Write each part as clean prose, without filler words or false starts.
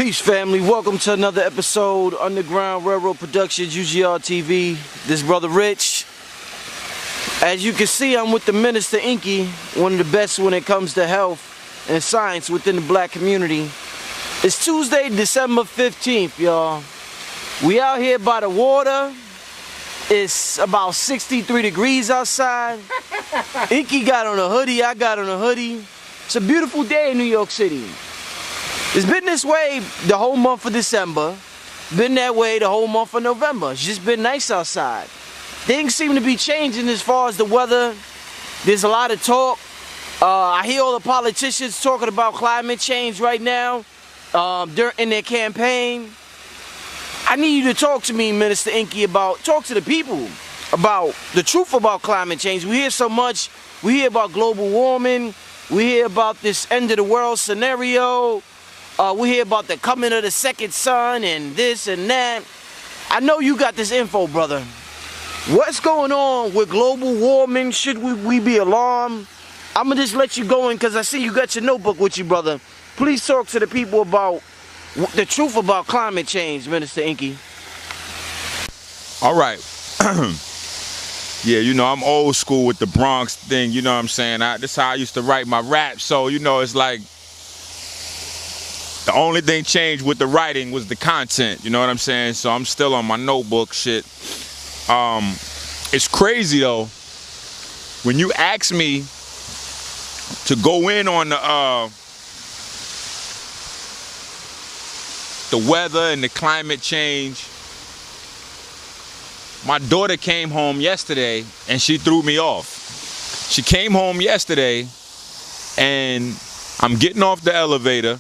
Peace, family. Welcome to another episode, Underground Railroad Productions, UGR TV. This brother Rich. As you can see, I'm with the Minister Enqi, one of the best when it comes to health and science within the black community. It's Tuesday, December 15th, y'all. We out here by the water. It's about 63 degrees outside. Enqi got on a hoodie, I got on a hoodie. It's a beautiful day in New York City. It's been this way the whole month of December, been that way the whole month of November. It's just been nice outside. Things seem to be changing as far as the weather. There's a lot of talk. I hear all the politicians talking about climate change right now in their campaign. I need you to talk to me, Minister Enqi, talk to the people about the truth about climate change. We hear so much. We hear about global warming. We hear about this end of the world scenario. We hear about the coming of the second sun and this and that. I know you got this info, brother. What's going on with global warming? Should we be alarmed? I'm going to just let you go in because I see you got your notebook with you, brother. Please talk to the people about the truth about climate change, Minister Enqi. All right. Yeah, you know, I'm old school with the Bronx thing, you know what I'm saying? This is how I used to write my rap, so, you know, it's like the only thing changed with the writing was the content, you know what I'm saying? So I'm still on my notebook shit. It's crazy, though, when you ask me to go in on the weather and the climate change. My daughter came home yesterday and she threw me off. She came home yesterday and I'm getting off the elevator.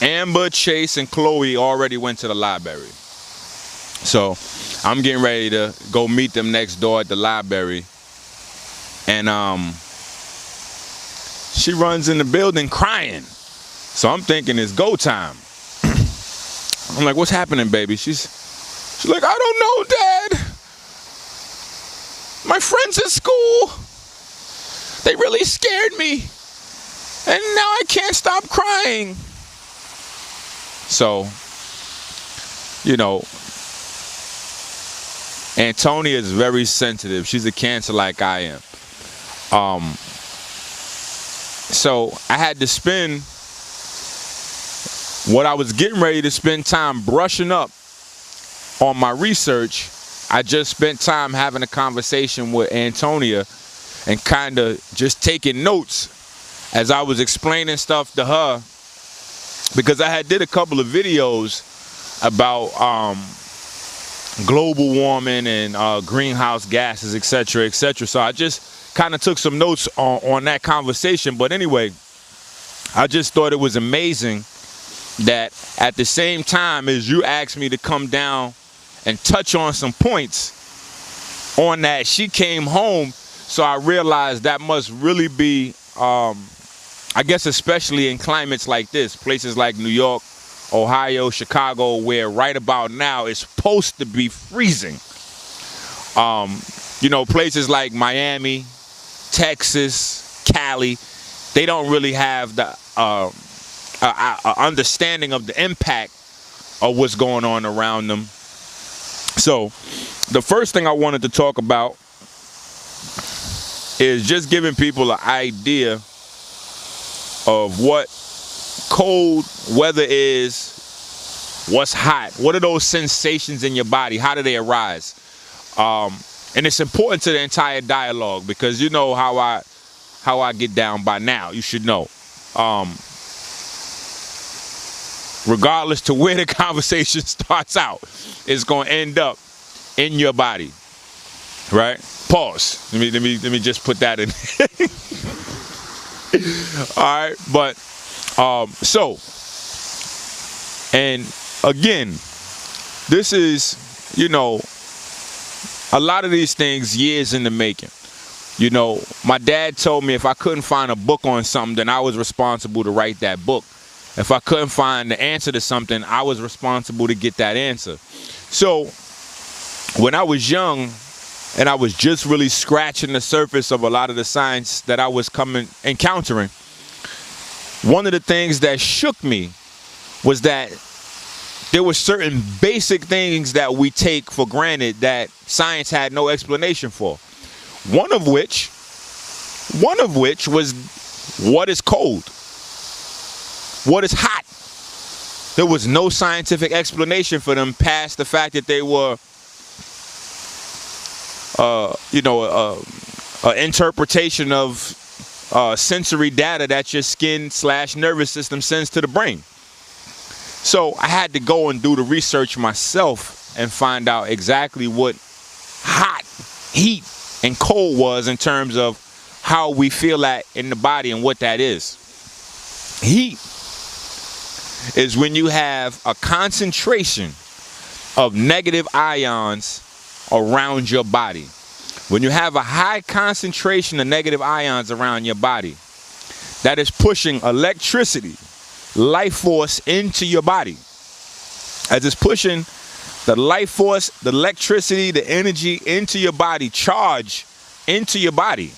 Amber, Chase, and Chloe already went to the library. So I'm getting ready to go meet them next door at the library. And she runs in the building crying. So I'm thinking it's go time. I'm like, what's happening, baby? She's like, I don't know, Dad. My friends at school, they really scared me. And now I can't stop crying. So, you know, Antonia is very sensitive. She's a Cancer like I am. So I had to spend what I was getting ready to spend time brushing up on my research. I just spent time having a conversation with Antonia and kind of just taking notes as I was explaining stuff to her, because I had did a couple of videos about global warming and greenhouse gases, etc., etc. So I just kind of took some notes on that conversation. But anyway, I just thought it was amazing that at the same time as you asked me to come down and touch on some points on that, she came home. So I realized that must really be, I guess especially in climates like this, places like New York, Ohio, Chicago, where right about now it's supposed to be freezing. You know, places like Miami, Texas, Cali, they don't really have the understanding of the impact of what's going on around them. So the first thing I wanted to talk about is just giving people an idea of what cold weather is, what's hot, what are those sensations in your body, how do they arise? And it's important to the entire dialogue because you know how I get down by now. You should know. Regardless to where the conversation starts out, it's going to end up in your body, right? Pause. Let me just put that in. All right, but so, and again, this is, you know, a lot of these things years in the making. You know, my dad told me if I couldn't find a book on something, then I was responsible to write that book. If I couldn't find the answer to something, I was responsible to get that answer. So when I was young and I was just really scratching the surface of a lot of the science that I was encountering, one of the things that shook me was that there were certain basic things that we take for granted that science had no explanation for. One of which was, what is cold? What is hot? There was no scientific explanation for them past the fact that they were, an interpretation of sensory data that your skin/nervous system sends to the brain. So I had to go and do the research myself and find out exactly what hot, heat, and cold was in terms of how we feel that in the body and what that is. Heat is when you have a concentration of negative ions around your body. When you have a high concentration of negative ions around your body, that is pushing electricity, life force into your body. As it's pushing the life force, the electricity, the energy into your body, charge into your body,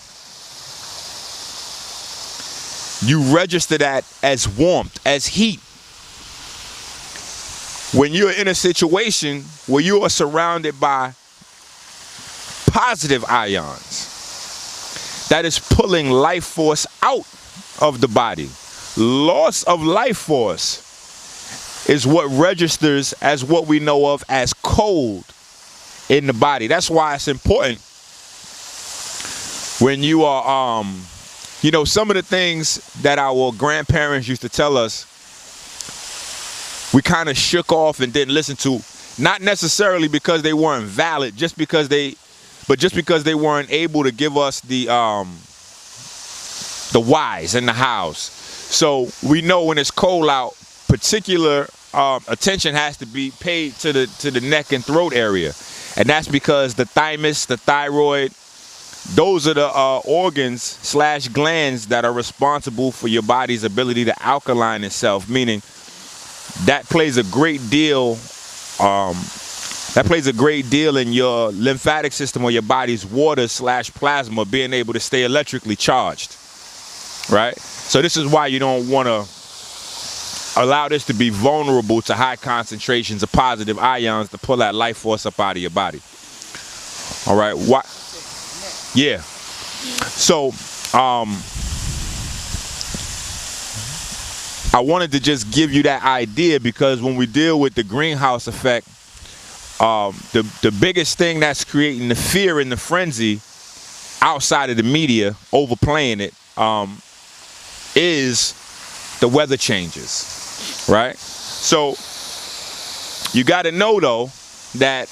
you register that as warmth, as heat. When you're in a situation where you are surrounded by positive ions, that is pulling life force out of the body. Loss of life force is what registers as what we know of as cold in the body. That's why it's important when you are, some of the things that our grandparents used to tell us, we kind of shook off and didn't listen to, not necessarily because they weren't valid, just because they weren't able to give us the whys and the hows. So we know when it's cold out, particular attention has to be paid to the neck and throat area, and that's because the thymus, the thyroid, those are the organs/glands that are responsible for your body's ability to alkaline itself, meaning that plays a great deal. That plays a great deal in your lymphatic system or your body's water/plasma being able to stay electrically charged, right? So this is why you don't want to allow this to be vulnerable to high concentrations of positive ions to pull that life force up out of your body. All right. What? Yeah. So, I wanted to just give you that idea because when we deal with the greenhouse effect, the biggest thing that's creating the fear and the frenzy outside of the media overplaying it is the weather changes, right? So you got to know though that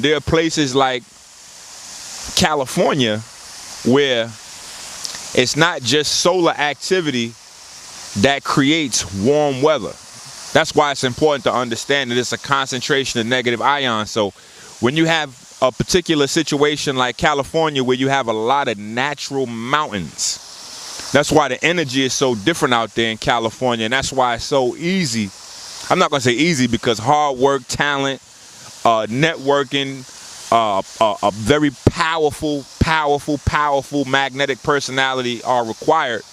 there are places like California where it's not just solar activity that creates warm weather. That's why it's important to understand that it's a concentration of negative ions. So when you have a particular situation like California where you have a lot of natural mountains, that's why the energy is so different out there in California, and that's why it's so easy. I'm not going to say easy because hard work, talent, networking, a very powerful magnetic personality are required.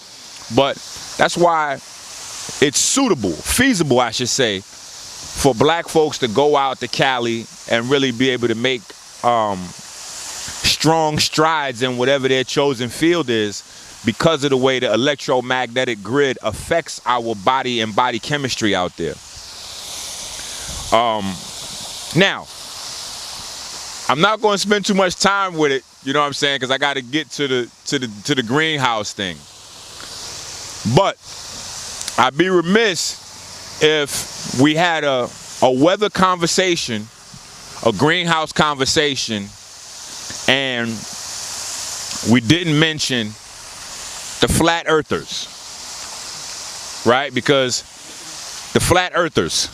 But that's why it's feasible, I should say, for black folks to go out to Cali and really be able to make strong strides in whatever their chosen field is because of the way the electromagnetic grid affects our body and body chemistry out there. Now, I'm not going to spend too much time with it, you know what I'm saying, because I got to get to the greenhouse thing. But I'd be remiss if we had a weather conversation, a greenhouse conversation, and we didn't mention the flat earthers, right? Because the flat earthers,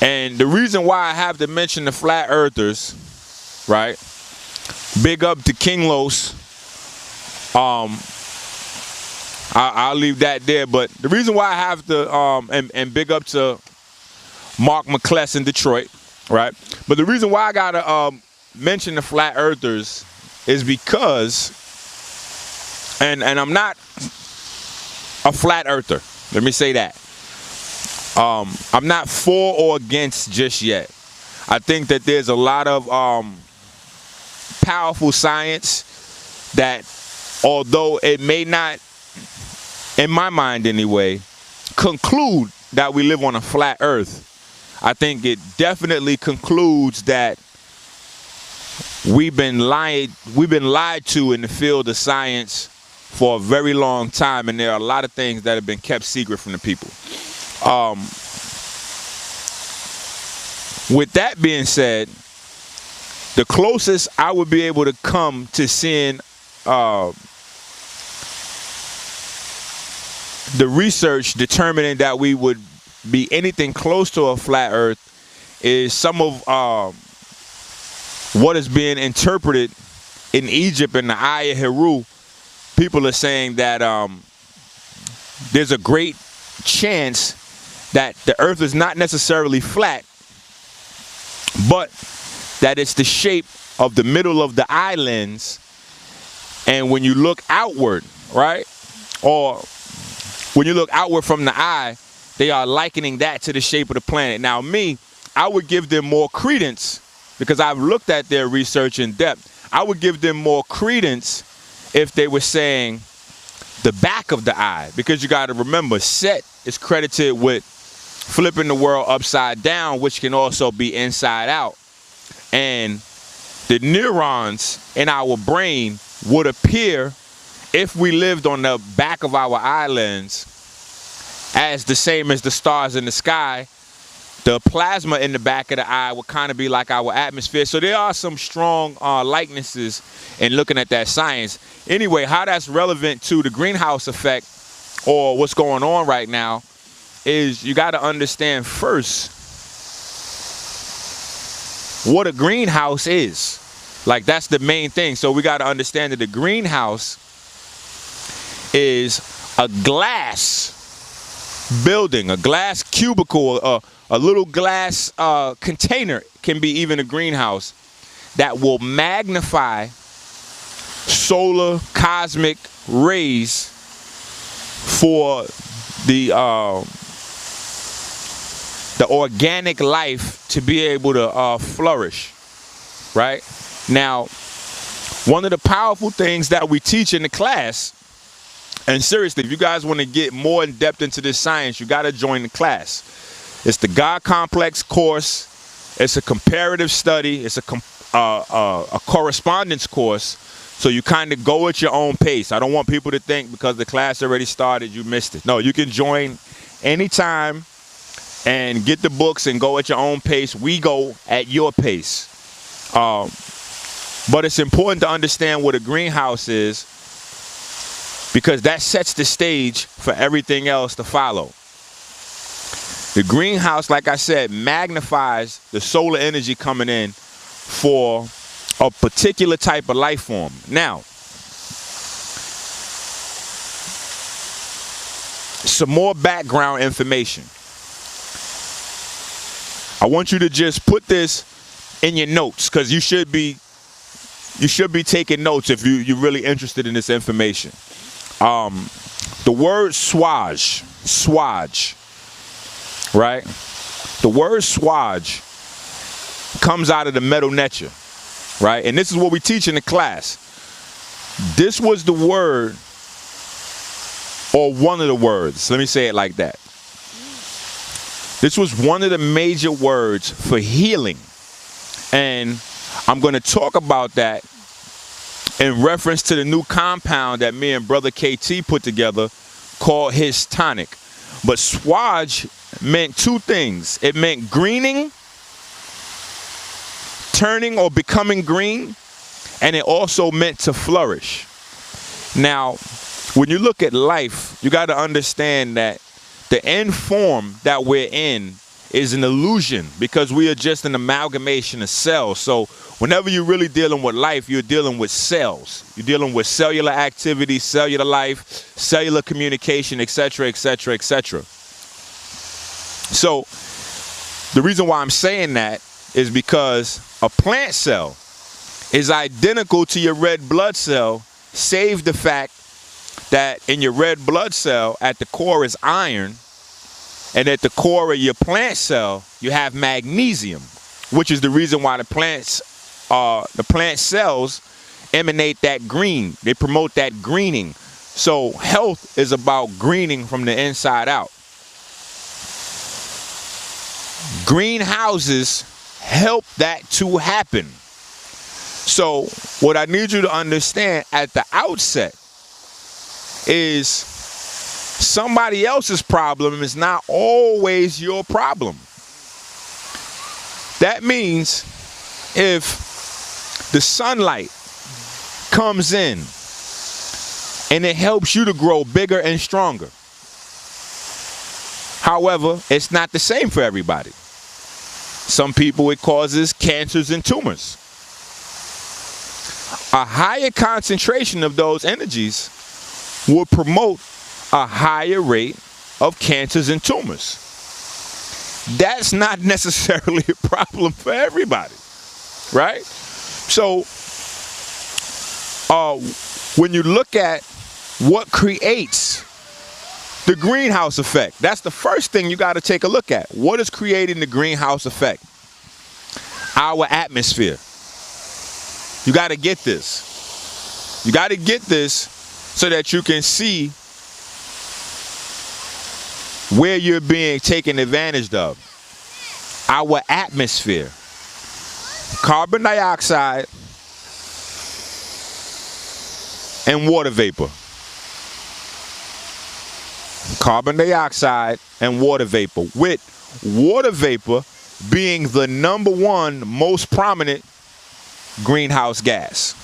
and the reason why I have to mention the flat earthers, right? Big up to King Los. I'll leave that there, but the reason why I have to, and big up to Mark McCless in Detroit, right? But the reason why I gotta mention the flat earthers is because, and I'm not a flat earther. Let me say that. I'm not for or against just yet. I think that there's a lot of powerful science that, although it may not, in my mind anyway, conclude that we live on a flat earth, I think it definitely concludes that we've been lied to in the field of science for a very long time, and there are a lot of things that have been kept secret from the people. With that being said, the closest I would be able to come to seeing the research determining that we would be anything close to a flat earth is some of what is being interpreted in Egypt in the Eye of Heru. People are saying that there's a great chance that the earth is not necessarily flat, but that it's the shape of the middle of the islands. And when you look outward, right, or when you look outward from the eye, they are likening that to the shape of the planet. Now, me, I would give them more credence because I've looked at their research in depth. I would give them more credence if they were saying the back of the eye, because you got to remember, Set is credited with flipping the world upside down, which can also be inside out. And the neurons in our brain would appear, if we lived on the back of our islands, as the same as the stars in the sky. The plasma in the back of the eye would kind of be like our atmosphere. So there are some strong likenesses in looking at that science. Anyway, how that's relevant to the greenhouse effect or what's going on right now is you got to understand first what a greenhouse is. Like, that's the main thing. So we got to understand that the greenhouse is a glass building, a glass cubicle, a little glass container, can be even a greenhouse, that will magnify solar cosmic rays for the organic life to be able to flourish, right? Now, one of the powerful things that we teach in the class, and seriously, if you guys want to get more in depth into this science, you got to join the class. It's the God Complex course. It's a comparative study. It's a correspondence course. So you kind of go at your own pace. I don't want people to think because the class already started, you missed it. No, you can join anytime and get the books and go at your own pace. We go at your pace. But it's important to understand what a greenhouse is, because that sets the stage for everything else to follow. The greenhouse, like I said, magnifies the solar energy coming in for a particular type of life form. Now, some more background information. I want you to just put this in your notes, because you should be taking notes if you're really interested in this information. The word swage, right? The word swage comes out of the Medu Neter, right? And this is what we teach in the class. This was the word, or one of the words, let me say it like that. This was one of the major words for healing. And I'm going to talk about that in reference to the new compound that me and Brother KT put together called his tonic. But swage meant two things. It meant greening, turning or becoming green, and it also meant to flourish. Now, when you look at life, you got to understand that the end form that we're in is an illusion, because we are just an amalgamation of cells. So whenever you're really dealing with life, you're dealing with cells. You're dealing with cellular activity, cellular life, cellular communication, etc., etc., etc. So the reason why I'm saying that is because a plant cell is identical to your red blood cell, save the fact that in your red blood cell at the core is iron, And at the core of your plant cell, you have magnesium, which is the reason why the plant cells emanate that green. They promote that greening. So health is about greening from the inside out. Greenhouses help that to happen. So what I need you to understand at the outset is somebody else's problem is not always your problem. That means if the sunlight comes in and it helps you to grow bigger and stronger. However, it's not the same for everybody. Some people, it causes cancers and tumors. A higher concentration of those energies will promote a higher rate of cancers and tumors. That's not necessarily a problem for everybody, right? So, when you look at what creates the greenhouse effect, that's the first thing you got to take a look at. What is creating the greenhouse effect? Our atmosphere. You got to get this. You got to get this so that you can see where you're being taken advantage of. Our atmosphere. Carbon dioxide and water vapor. Carbon dioxide and water vapor, with water vapor being the #1 most prominent greenhouse gas.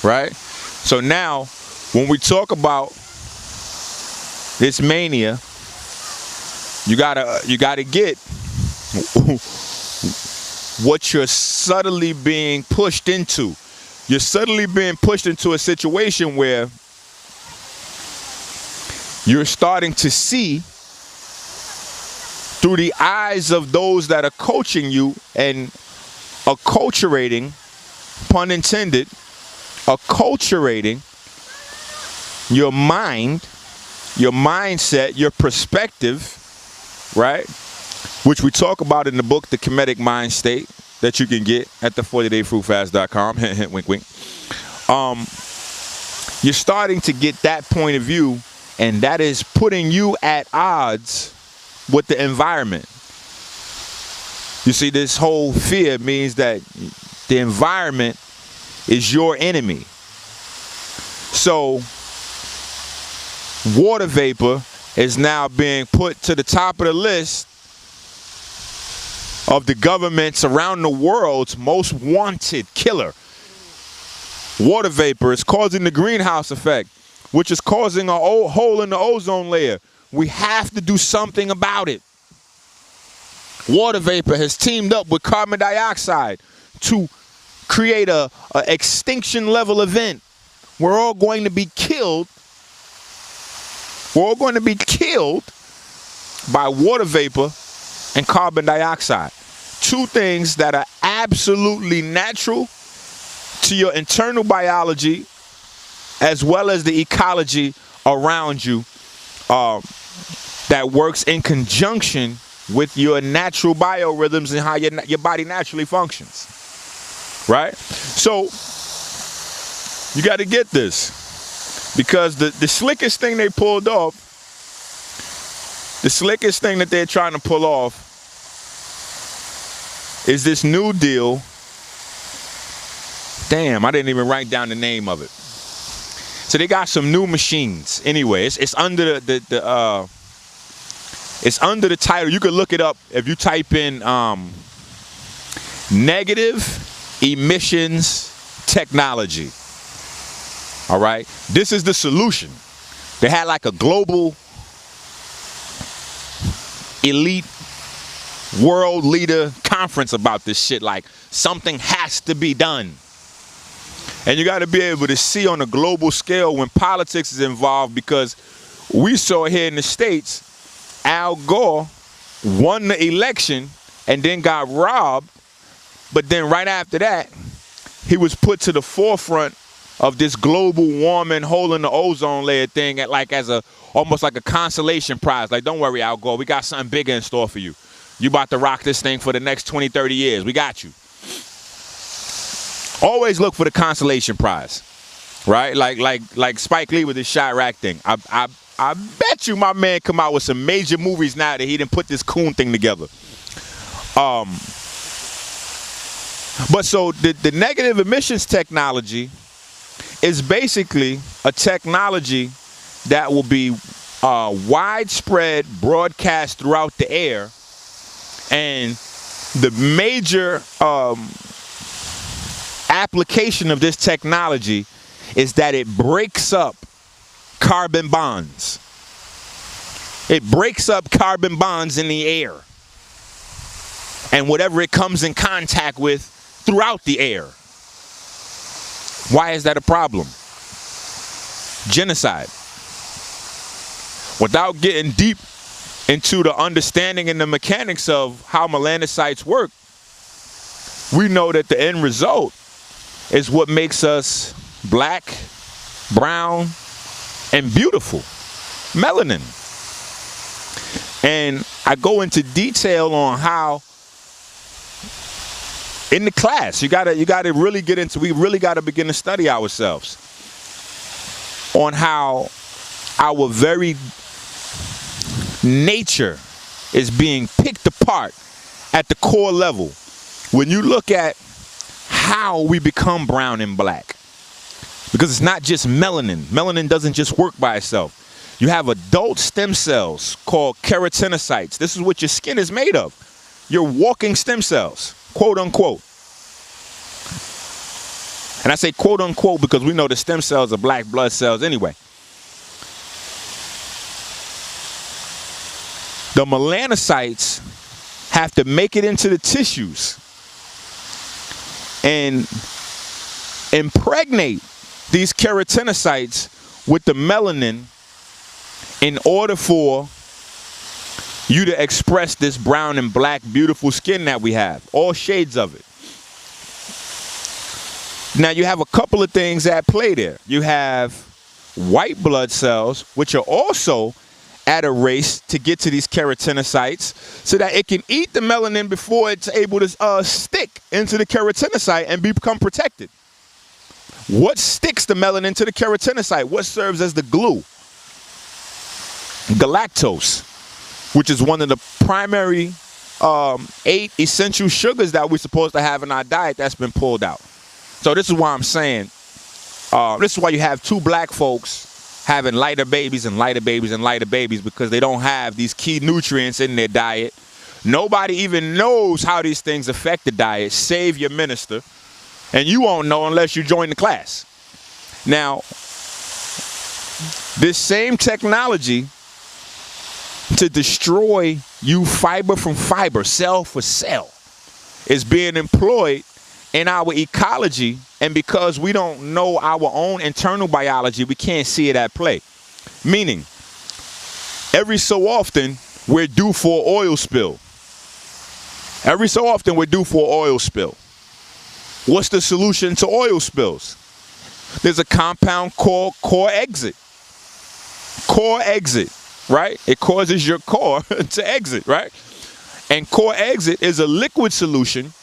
Right? So now, when we talk about this mania, you gotta get what you're subtly being pushed into. You're suddenly being pushed into a situation where you're starting to see through the eyes of those that are coaching you and acculturating, pun intended, acculturating your mind, your mindset, your perspective, right? Which we talk about in the book, The Kemetic Mind State, that you can get at the 40dayfruitfast.com. Hint, hint, wink, wink. You're starting to get that point of view, and that is putting you at odds with the environment. You see, this whole fear means that the environment is your enemy. So, water vapor is now being put to the top of the list of the governments around the world's most wanted killer. Water vapor is causing the greenhouse effect, which is causing a hole in the ozone layer. We have to do something about it. Water vapor has teamed up with carbon dioxide to create a extinction level event. We're all going to be killed. We're all going to be killed by water vapor and carbon dioxide. Two things that are absolutely natural to your internal biology as well as the ecology around you, that works in conjunction with your natural biorhythms and how your body naturally functions. Right? So you got to get this, because the slickest thing they pulled off, the slickest thing that they're trying to pull off is this new deal. Damn, I didn't even write down the name of it. So they got some new machines. Anyway, it's under it's under the title. You can look it up if you type in negative emissions technology. All right, this is the solution. They had like a global elite world leader conference about this shit. Like, something has to be done. And you got to be able to see on a global scale when politics is involved, because we saw here in the States, Al Gore won the election and then got robbed. But then right after that, he was put to the forefront of this global warming, hole in the ozone layer thing at like as a almost like a consolation prize. Like, don't worry, Al Gore, we got something bigger in store for you. You about to rock this thing for the next 20, 30 years. We got you. Always look for the consolation prize, right? Like Spike Lee with his Chirac thing. I bet you my man come out with some major movies now that he didn't put this coon thing together. But so the negative emissions technology is basically a technology that will be widespread broadcast throughout the air. And the major application of this technology is that it breaks up carbon bonds. It breaks up carbon bonds in the air and whatever it comes in contact with throughout the air. Why is that a problem? Genocide. Without getting deep into the understanding and the mechanics of how melanocytes work, we know that the end result is what makes us black, brown, and beautiful. Melanin. And I go into detail on how in the class, you gotta really get into, we really gotta begin to study ourselves on how our very nature is being picked apart at the core level. When you look at how we become brown and black, because it's not just melanin. Melanin doesn't just work by itself. You have adult stem cells called keratinocytes. This is what your skin is made of. You're walking stem cells, quote unquote. And I say quote unquote because we know the stem cells are black blood cells anyway. The melanocytes have to make it into the tissues and impregnate these keratinocytes with the melanin in order for you to express this brown and black beautiful skin that we have, all shades of it. Now you have a couple of things at play there. You have white blood cells, which are also at a race to get to these keratinocytes so that it can eat the melanin before it's able to stick into the keratinocyte and become protected. What sticks the melanin to the keratinocyte? What serves as the glue? Galactose, which is one of the primary 8 essential sugars that we're supposed to have in our diet that's been pulled out. So this is why I'm saying, this is why you have 2 black folks having lighter babies and lighter babies and lighter babies, because they don't have these key nutrients in their diet. Nobody even knows how these things affect the diet, save your minister. And you won't know unless you join the class. Now, this same technology to destroy you fiber from fiber, cell for cell, is being employed in our ecology. And because we don't know our own internal biology, we can't see it at play. Meaning, every so often, we're due for an oil spill. Every so often, we're due for an oil spill. What's the solution to oil spills? There's a compound called core exit. Core exit, right? It causes your core to exit, right? And core exit is a liquid solution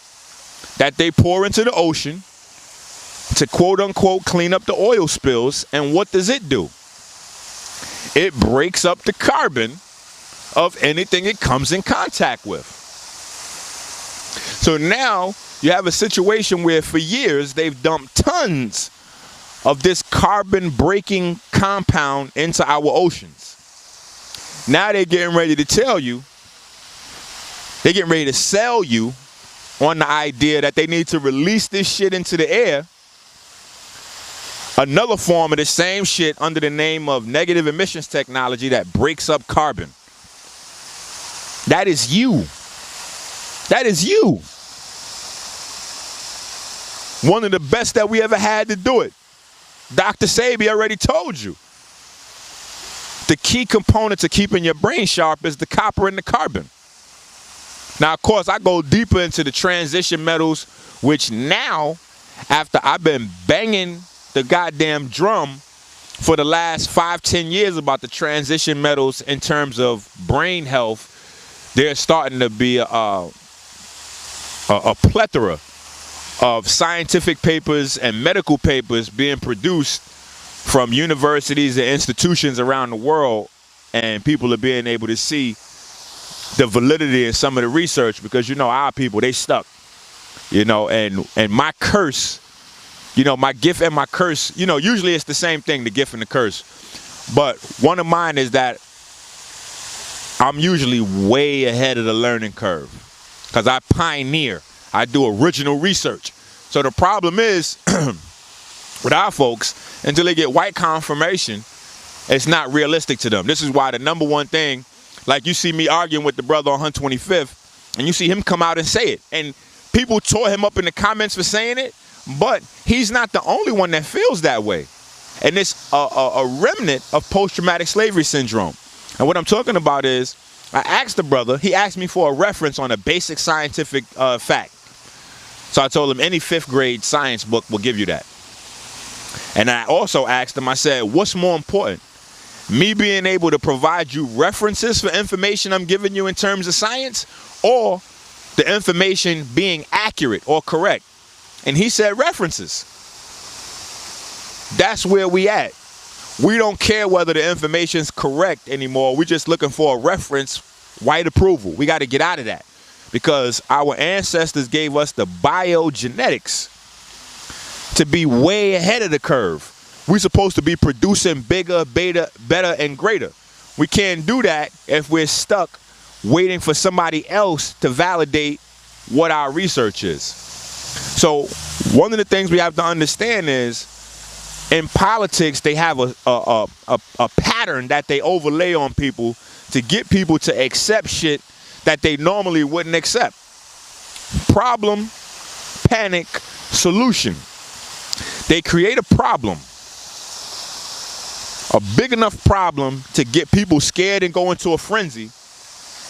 that they pour into the ocean to quote unquote clean up the oil spills. And what does it do? It breaks up the carbon of anything it comes in contact with. So now you have a situation where for years they've dumped tons of this carbon breaking compound into our oceans. Now they're getting ready to tell you, they're getting ready to sell you on the idea that they need to release this shit into the air. Another form of the same shit under the name of negative emissions technology that breaks up carbon. That is you. That is you. One of the best that we ever had to do it. Dr. Sabi already told you. The key component to keeping your brain sharp is the copper and the carbon. Now, of course, I go deeper into the transition metals, which now, after I've been banging the goddamn drum for the last 5-10 years about the transition metals in terms of brain health, there's starting to be a plethora of scientific papers and medical papers being produced from universities and institutions around the world, and people are being able to see the validity in some of the research, because, you know, our people, they stuck, you know, and my curse, you know, my gift and my curse, you know, usually it's the same thing, the gift and the curse. But one of mine is that I'm usually way ahead of the learning curve, because I pioneer. I do original research. So the problem is with our folks, until they get white confirmation, it's not realistic to them. This is why the number one thing, like you see me arguing with the brother on 125th, and you see him come out and say it. And people tore him up in the comments for saying it, but he's not the only one that feels that way. And it's a remnant of post-traumatic slavery syndrome. And what I'm talking about is, I asked the brother, he asked me for a reference on a basic scientific fact. So I told him any 5th grade science book will give you that. And I also asked him, I said, what's more important? Me being able to provide you references for information I'm giving you in terms of science, or the information being accurate or correct? And he said references. That's where we at. We don't care whether the information's correct anymore. We're just looking for a reference, white approval. We got to get out of that, because our ancestors gave us the biogenetics to be way ahead of the curve. We're supposed to be producing bigger, better, and greater. We can't do that if we're stuck waiting for somebody else to validate what our research is. So one of the things we have to understand is, in politics, they have a pattern that they overlay on people to get people to accept shit that they normally wouldn't accept. Problem, panic, solution. They create a problem, a big enough problem to get people scared and go into a frenzy,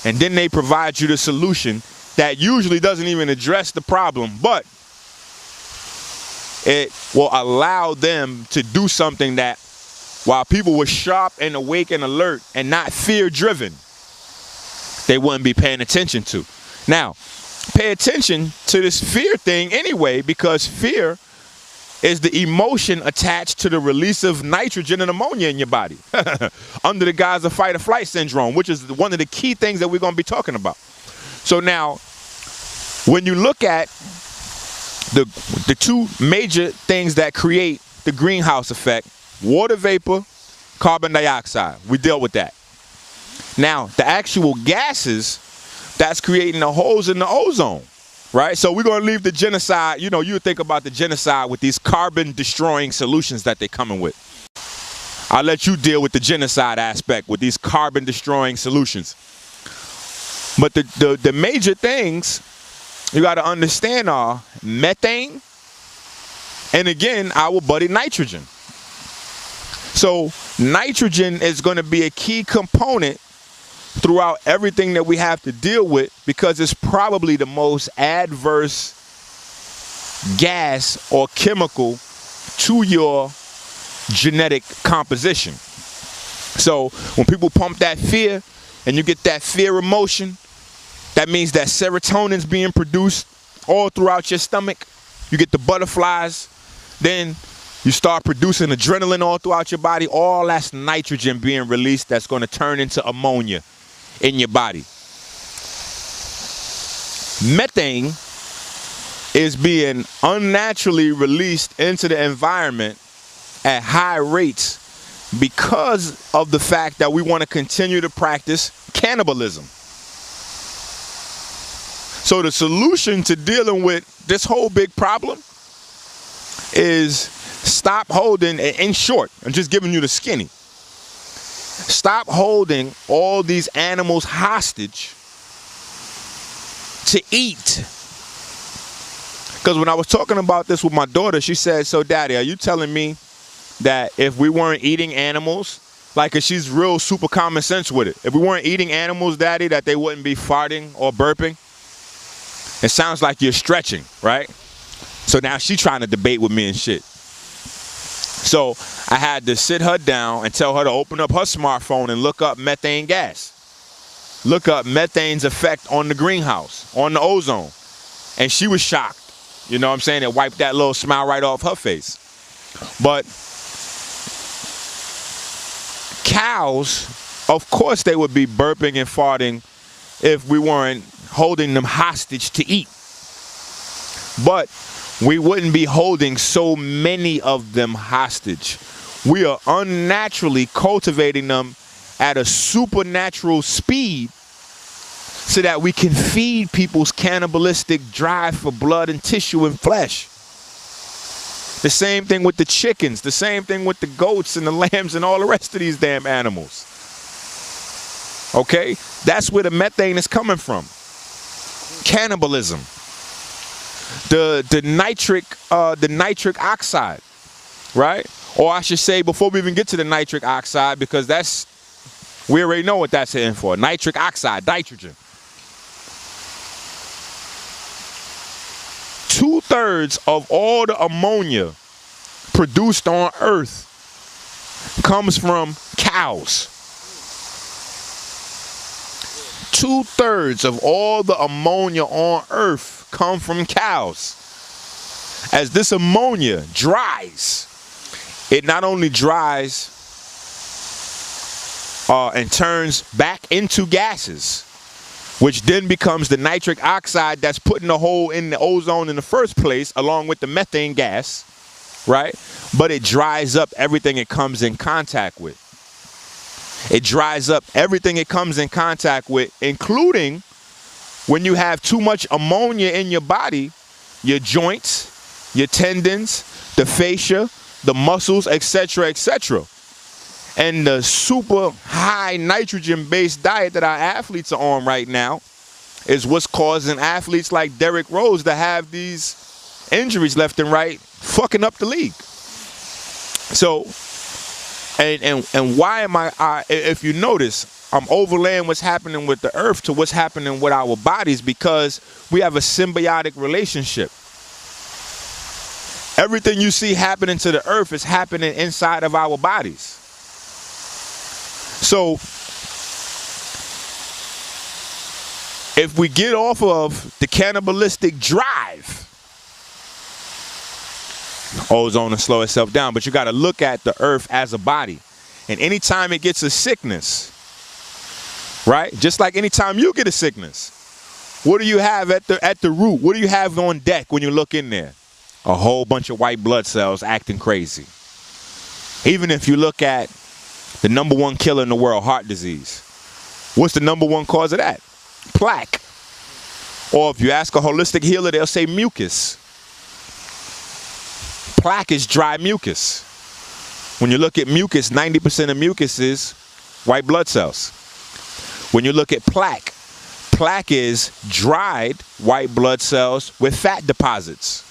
and then they provide you the solution that usually doesn't even address the problem, but it will allow them to do something that, while people were sharp and awake and alert and not fear-driven, they wouldn't be paying attention to. Now, pay attention to this fear thing anyway, because fear is the emotion attached to the release of nitrogen and ammonia in your body under the guise of fight or flight syndrome, which is one of the key things that we're going to be talking about. So now, when you look at the two major things that create the greenhouse effect, water vapor, carbon dioxide, we dealt with that. Now, the actual gases that's creating the holes in the ozone, right? So we're going to leave the genocide. You know, you would think about the genocide with these carbon destroying solutions that they're coming with. I'll let you deal with the genocide aspect with these carbon destroying solutions. But the major things you got to understand are methane, and again, our buddy nitrogen. So nitrogen is going to be a key component throughout everything that we have to deal with, because it's probably the most adverse gas or chemical to your genetic composition. So when people pump that fear and you get that fear emotion, that means that serotonin's being produced all throughout your stomach. You get the butterflies, then you start producing adrenaline all throughout your body. All that's nitrogen being released that's going to turn into ammonia in your body. Methane is being unnaturally released into the environment at high rates because of the fact that we want to continue to practice cannibalism. So the solution to dealing with this whole big problem is stop holding, in short, I'm just giving you the skinny. Stop holding all these animals hostage to eat. Because when I was talking about this with my daughter, she said, so Daddy, are you telling me that if we weren't eating animals, like, 'cause she's real super common sense with it, if we weren't eating animals, Daddy, that they wouldn't be farting or burping? It sounds like you're stretching, right? So now she's trying to debate with me and shit. So I had to sit her down and tell her to open up her smartphone and look up methane gas. Look up methane's effect on the greenhouse, on the ozone. And she was shocked. You know what I'm saying? It wiped that little smile right off her face. But cows, of course they would be burping and farting if we weren't holding them hostage to eat. But we wouldn't be holding so many of them hostage. We are unnaturally cultivating them at a supernatural speed so that we can feed people's cannibalistic drive for blood and tissue and flesh. The same thing with the chickens, the same thing with the goats and the lambs and all the rest of these damn animals. Okay? That's where the methane is coming from. Cannibalism. The nitric oxide, right? Or I should say, before we even get to the nitric oxide, because we already know what that's hitting for. Nitric oxide, nitrogen. 2/3 of all the ammonia produced on Earth comes from cows. 2/3 of all the ammonia on Earth come from cows. As this ammonia dries, it not only dries and turns back into gases, which then becomes the nitric oxide that's putting the hole in the ozone in the first place, along with the methane gas, right? But it dries up everything it comes in contact with. It dries up everything it comes in contact with, including when you have too much ammonia in your body, your joints, your tendons, the fascia, the muscles, etc., etc. And the super high nitrogen-based diet that our athletes are on right now is what's causing athletes like Derrick Rose to have these injuries left and right, fucking up the league. So, and why am I if you notice, I'm overlaying what's happening with the earth to what's happening with our bodies, because we have a symbiotic relationship. Everything you see happening to the earth is happening inside of our bodies. So, if we get off of the cannibalistic drive, ozone will slow itself down, but you got to look at the earth as a body. And anytime it gets a sickness, right? Just like anytime you get a sickness, what do you have at the root? What do you have on deck when you look in there? A whole bunch of white blood cells acting crazy. Even if you look at the #1 killer in the world, heart disease. What's the #1 cause of that? Plaque. Or if you ask a holistic healer, they'll say mucus. Plaque is dry mucus. When you look at mucus, 90% of mucus is white blood cells. When you look at plaque, plaque is dried white blood cells with fat deposits.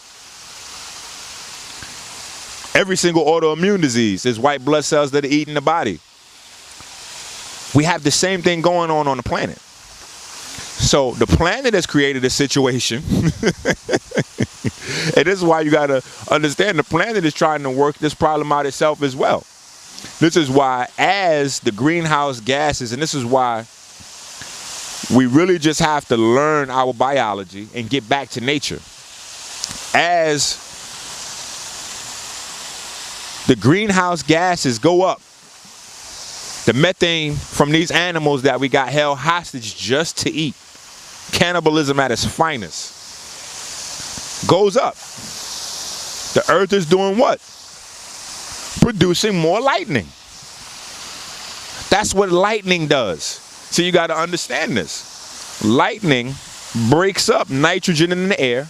Every single autoimmune disease is white blood cells that are eating the body. We have the same thing going on the planet. So the planet has created a situation. And this is why you got to understand the planet is trying to work this problem out itself as well. This is why, as the greenhouse gases, and this is why we really just have to learn our biology and get back to nature. As the greenhouse gases go up, the methane from these animals that we got held hostage just to eat, cannibalism at its finest, goes up. The earth is doing what? Producing more lightning. That's what lightning does. So you got to understand this. Lightning breaks up nitrogen in the air.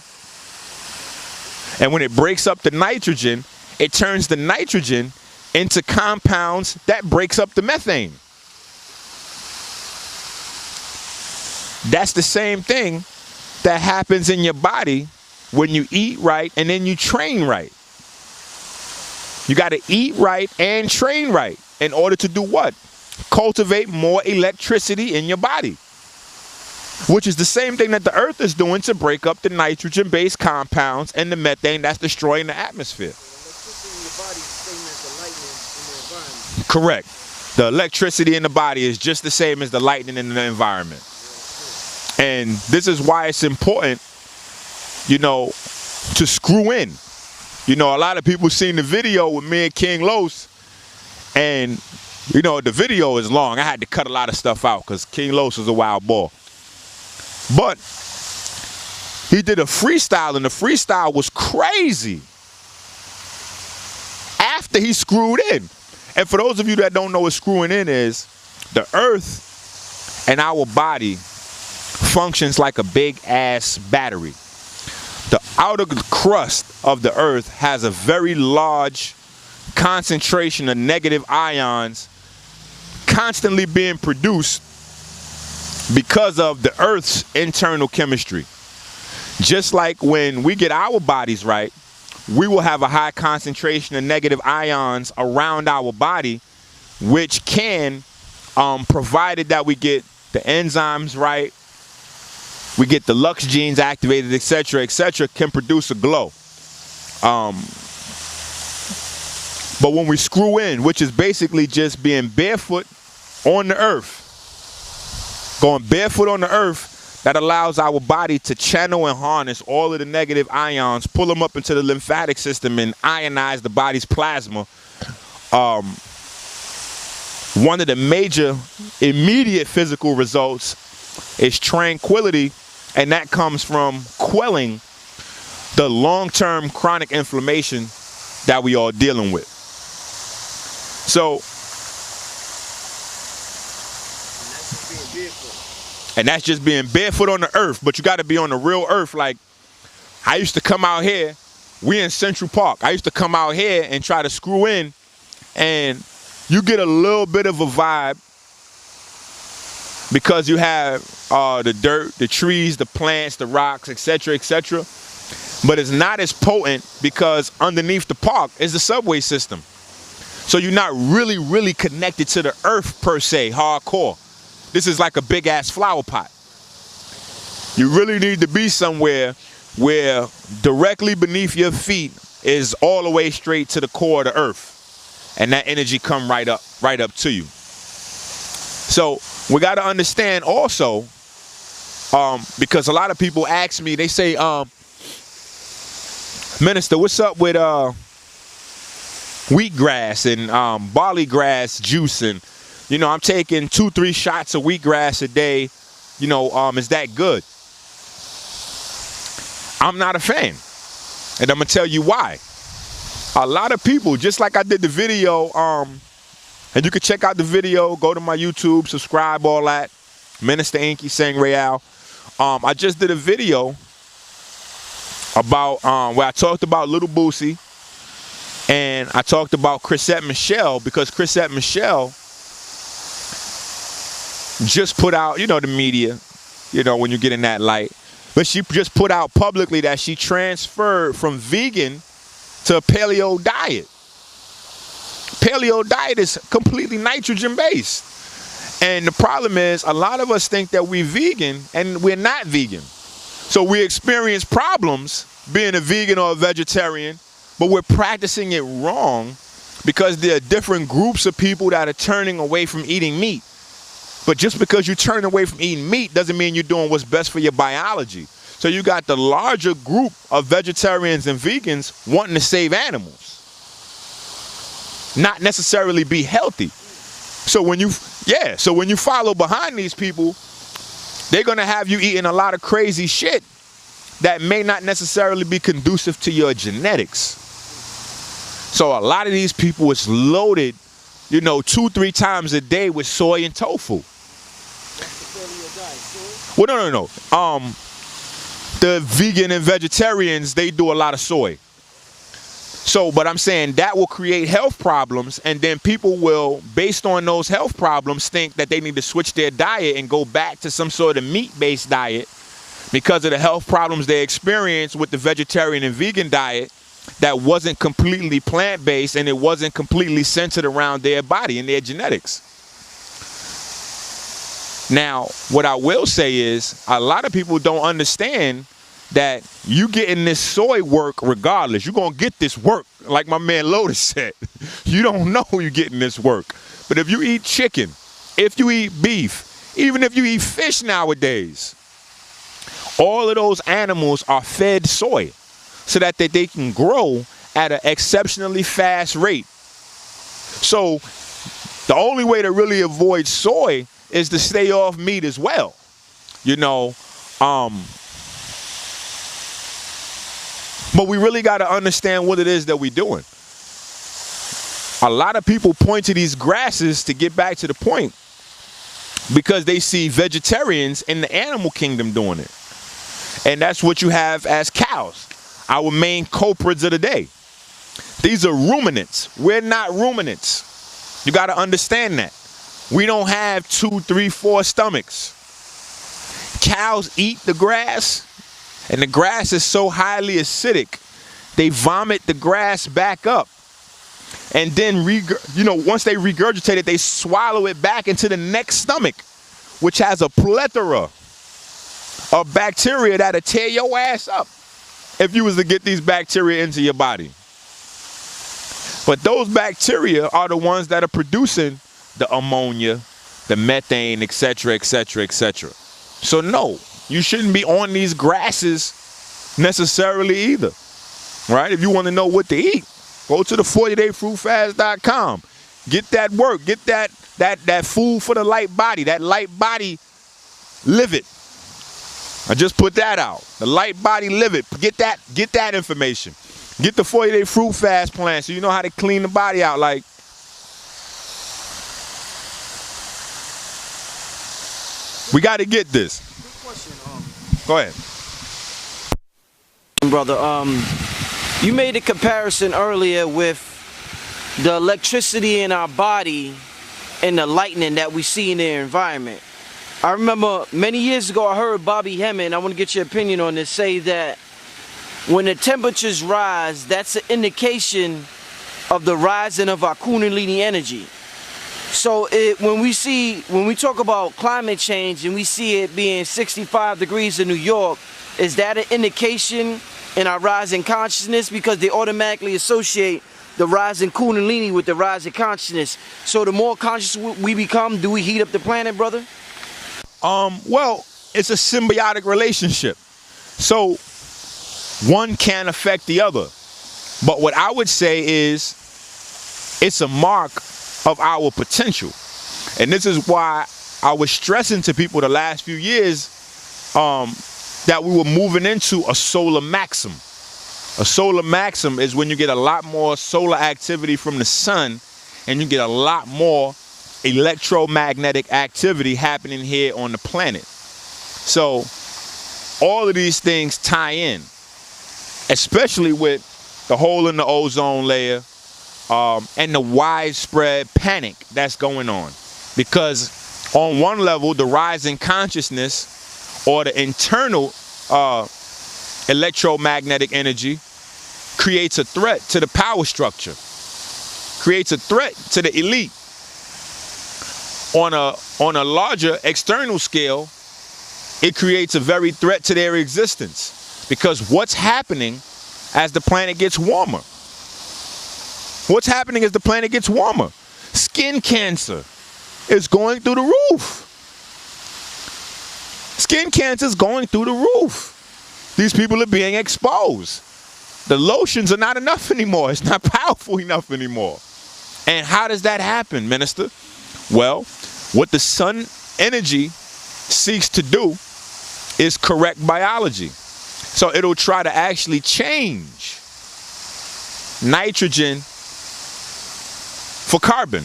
And when it breaks up the nitrogen, it turns the nitrogen into compounds that breaks up the methane. That's the same thing that happens in your body when you eat right and then you train right. You got to eat right and train right in order to do what? Cultivate more electricity in your body. Which is the same thing that the earth is doing to break up the nitrogen-based compounds and the methane that's destroying the atmosphere. Electricity in your body is the same as Correct. The electricity in the body is just the same as the lightning in the environment. And this is why it's important, you know, to screw in. You know, a lot of people seen the video with me and King Los, and, you know, the video is long. I had to cut a lot of stuff out because King Los is a wild boy. But he did a freestyle, and the freestyle was crazy after he screwed in. And for those of you that don't know what screwing in is, the earth and our body functions like a big ass battery. The outer crust of the earth has a very large concentration of negative ions constantly being produced because of the earth's internal chemistry. Just like when we get our bodies right, we will have a high concentration of negative ions around our body, which can, provided that we get the enzymes right, we get the Lux genes activated, etc., can produce a glow. But when we screw in, which is basically just being barefoot on the earth, going barefoot on the earth, that allows our body to channel and harness all of the negative ions, pull them up into the lymphatic system and ionize the body's plasma. One of the major immediate physical results is tranquility, and that comes from quelling the long-term chronic inflammation that we are dealing with. So, and that's just being barefoot on the earth, but you got to be on the real earth. Like, I used to come out here, we in Central Park. I used to come out here and try to screw in, and you get a little bit of a vibe because you have the dirt, the trees, the plants, the rocks, etc., but it's not as potent because underneath the park is the subway system. So you're not really connected to the earth per se, hardcore. This is like a big ass flower pot. You really need to be somewhere where directly beneath your feet is all the way straight to the core of the earth, and that energy come right up to you. So we got to understand also, because a lot of people ask me, they say, Minister, what's up with wheatgrass and barley grass juice, and you know, I'm taking 2-3 shots of wheatgrass a day. You know, is that good? I'm not a fan. And I'm going to tell you why. A lot of people, just like I did the video, and you can check out the video, go to my YouTube, subscribe, all that. Minister Enqi, Sang Real. I just did a video about, where I talked about Little Boosie, and I talked about Chrisette Michele, because Chrisette Michele just put out, you know, the media, you know, when you get in that light, but she just put out publicly that she transferred from vegan to a paleo diet. Paleo diet is completely nitrogen based. And the problem is, a lot of us think that we're vegan and we're not vegan. So we experience problems being a vegan or a vegetarian, but we're practicing it wrong because there are different groups of people that are turning away from eating meat. But just because you turn away from eating meat doesn't mean you're doing what's best for your biology. So you got the larger group of vegetarians and vegans wanting to save animals, not necessarily be healthy. So when you follow behind these people, they're going to have you eating a lot of crazy shit that may not necessarily be conducive to your genetics. So a lot of these people is loaded, you know, 2-3 times a day with soy and tofu. Well, no. The vegan and vegetarians, they do a lot of soy. So, but I'm saying that will create health problems, and then people will, based on those health problems, think that they need to switch their diet and go back to some sort of meat-based diet because of the health problems they experience with the vegetarian and vegan diet that wasn't completely plant-based and it wasn't completely centered around their body and their genetics. Now, what I will say is a lot of people don't understand that you getting this soy work regardless. You're going to get this work. Like my man Lotus said, you don't know you're getting this work. But if you eat chicken, if you eat beef, even if you eat fish nowadays, all of those animals are fed soy so that they can grow at an exceptionally fast rate. So the only way to really avoid soy is to stay off meat as well. You know, but we really got to understand what it is that we're doing. A lot of people point to these grasses to get back to the point because they see vegetarians in the animal kingdom doing it. And that's what you have as cows, our main culprits of the day. These are ruminants. We're not ruminants. You got to understand that. We don't have 2, 3, 4 stomachs. Cows eat the grass, and the grass is so highly acidic, they vomit the grass back up. And then, once they regurgitate it, they swallow it back into the next stomach, which has a plethora of bacteria that'll tear your ass up if you was to get these bacteria into your body. But those bacteria are the ones that are producing the ammonia, the methane, etc., etc., etc. So no, you shouldn't be on these grasses necessarily either, right? If you want to know what to eat, go to the 40dayfruitfast.com. Get that work, get that food for the light body, that light body livid. I just put that out. The light body livid. Get that information. Get the 40-day fruit fast plan so you know how to clean the body out. Like, we got to get this. Good question. Go ahead. Brother, you made a comparison earlier with the electricity in our body and the lightning that we see in the environment. I remember many years ago I heard Bobby Hemming, I want to get your opinion on this, say that when the temperatures rise, that's an indication of the rising of our Kundalini energy. So when we talk about climate change and we see it being 65 degrees in New York, is that an indication in our rising consciousness? Because they automatically associate the rising Kundalini with the rising consciousness. So the more conscious we become, do we heat up the planet, brother? Well, it's a symbiotic relationship. So one can affect the other. But what I would say is it's a mark of our potential. And this is why I was stressing to people the last few years that we were moving into a solar maximum. A solar maximum is when you get a lot more solar activity from the sun and you get a lot more electromagnetic activity happening here on the planet. So all of these things tie in, especially with the hole in the ozone layer and the widespread panic that's going on. Because on one level, the rise in consciousness or the internal electromagnetic energy creates a threat to the power structure, creates a threat to the elite. On a larger external scale, it creates a very threat to their existence. Because what's happening as the planet gets warmer? What's happening as the planet gets warmer? Skin cancer is going through the roof. Skin cancer is going through the roof. These people are being exposed. The lotions are not enough anymore. It's not powerful enough anymore. And how does that happen, Minister? Well, what the sun energy seeks to do is correct biology. So it'll try to actually change nitrogen for carbon.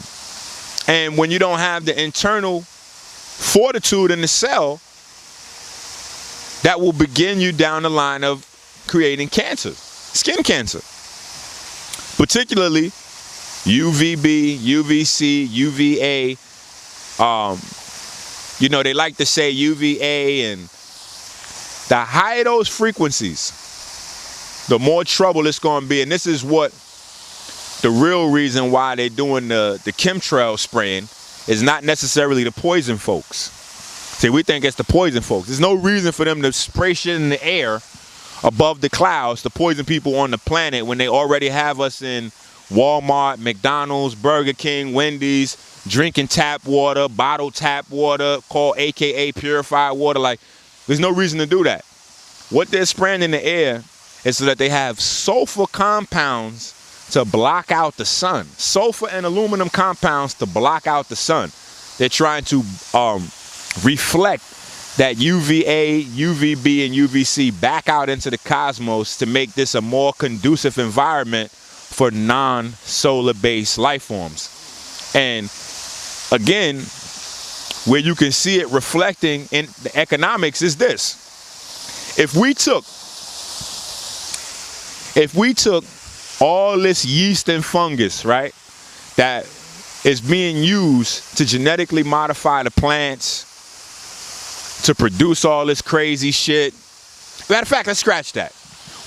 And when you don't have the internal fortitude in the cell, that will begin you down the line of creating cancer, skin cancer. Particularly UVB, UVC, UVA. They like to say UVA, and the higher those frequencies, the more trouble it's going to be. And this is what the real reason why they're doing the chemtrail spraying is not necessarily the poison folks. See, we think it's the poison folks. There's no reason for them to spray shit in the air above the clouds to poison people on the planet when they already have us in Walmart, McDonald's, Burger King, Wendy's, drinking tap water, bottled tap water, called AKA purified water. Like, there's no reason to do that. What they're spraying in the air is so that they have sulfur compounds to block out the sun. Sulfur and aluminum compounds to block out the sun. They're trying to reflect that UVA, UVB, and UVC back out into the cosmos to make this a more conducive environment for non-solar based life forms. And again, where you can see it reflecting in the economics is this. If we took all this yeast and fungus, right, that is being used to genetically modify the plants to produce all this crazy shit. Matter of fact, let's scratch that.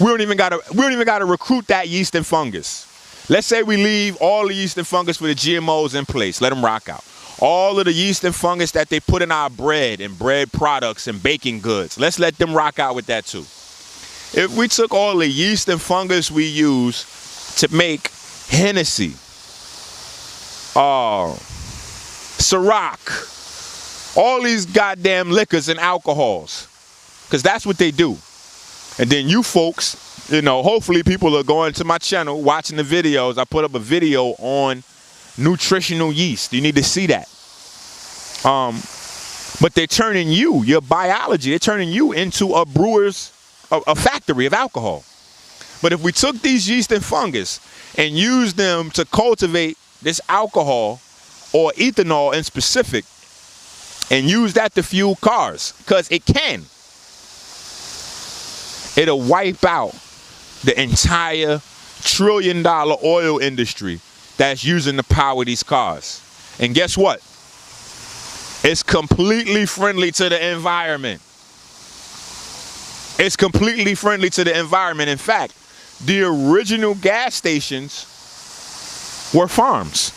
We don't even gotta recruit that yeast and fungus. Let's say we leave all the yeast and fungus with the GMOs in place. Let them rock out. All of the yeast and fungus that they put in our bread and bread products and baking goods, let's let them rock out with that too. If we took all the yeast and fungus we use to make Hennessy, Ciroc, all these goddamn liquors and alcohols, because that's what they do. And then you folks, you know, hopefully people are going to my channel, watching the videos. I put up a video on nutritional yeast. You need to see that. But they're turning your biology, they're turning you into a factory of alcohol. But if we took these yeast and fungus and used them to cultivate this alcohol or ethanol in specific, and use that to fuel cars, because it can, it'll wipe out the entire trillion-dollar oil industry that's using to power these cars. And guess what? It's completely friendly to the environment. It's completely friendly to the environment. In fact, the original gas stations were farms.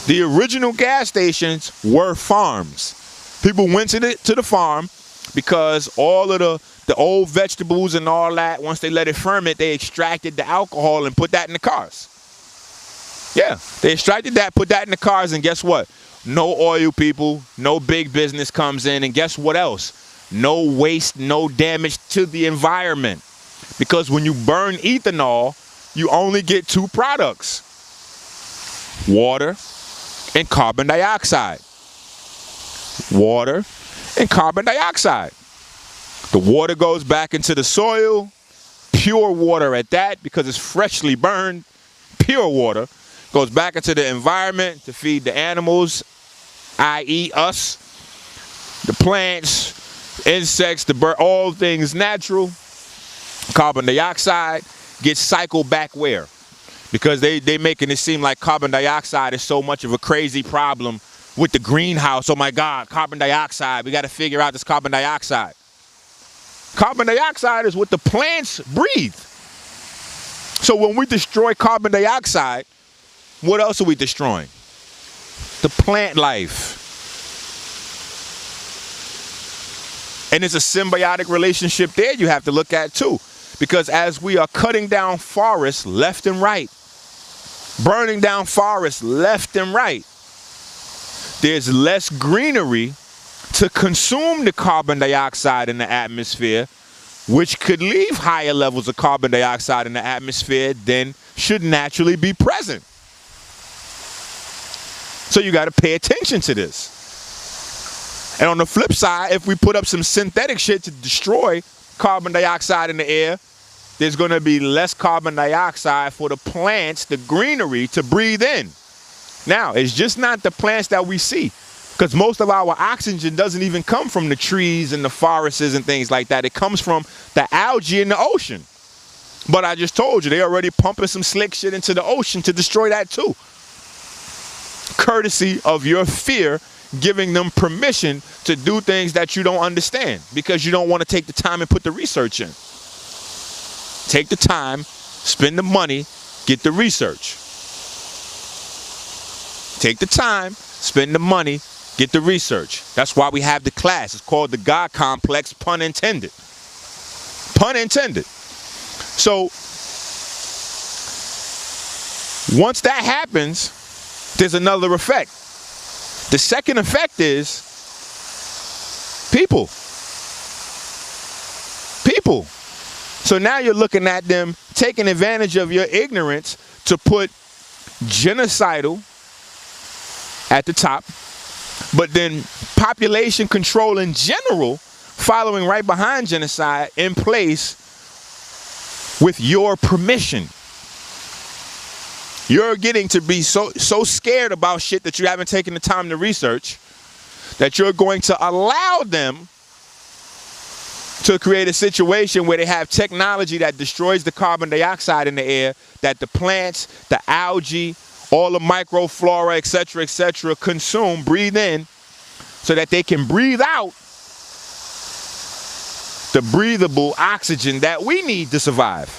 The original gas stations were farms. People went to the farm because all of the old vegetables and all that, once they let it ferment, they extracted the alcohol and put that in the cars. Yeah, they extracted that, put that in the cars, and guess what? No oil, people, no big business comes in, and guess what else? No waste, no damage to the environment. Because when you burn ethanol, you only get two products: water and carbon dioxide. Water and carbon dioxide. The water goes back into the soil, pure water at that, because it's freshly burned. Pure water goes back into the environment to feed the animals, i.e. us, the plants, insects, the bird, all things natural. Carbon dioxide gets cycled back where? Because they making it seem like carbon dioxide is so much of a crazy problem with the greenhouse. Oh my God, carbon dioxide. We got to figure out this carbon dioxide. Carbon dioxide is what the plants breathe. So when we destroy carbon dioxide, what else are we destroying? The plant life. And it's a symbiotic relationship there you have to look at too. Because as we are cutting down forests left and right, burning down forests left and right, there's less greenery to consume the carbon dioxide in the atmosphere, which could leave higher levels of carbon dioxide in the atmosphere than should naturally be present. So you got to pay attention to this. And on the flip side, if we put up some synthetic shit to destroy carbon dioxide in the air, there's going to be less carbon dioxide for the plants, the greenery, to breathe in. Now, it's just not the plants that we see, because most of our oxygen doesn't even come from the trees and the forests and things like that. It comes from the algae in the ocean. But I just told you, they're already pumping some slick shit into the ocean to destroy that too. Courtesy of your fear giving them permission to do things that you don't understand, because you don't want to take the time and put the research in. Take the time, spend the money, get the research. Take the time, spend the money, get the research. That's why we have the class. It's called the God Complex, pun intended. Pun intended. So once that happens, there's another effect. The second effect is people. People. So now you're looking at them taking advantage of your ignorance to put genocidal at the top, but then population control in general following right behind genocide in place with your permission. You're getting to be so scared about shit that you haven't taken the time to research that you're going to allow them to create a situation where they have technology that destroys the carbon dioxide in the air, that the plants, the algae, all the microflora, etc., consume, breathe in, so that they can breathe out the breathable oxygen that we need to survive.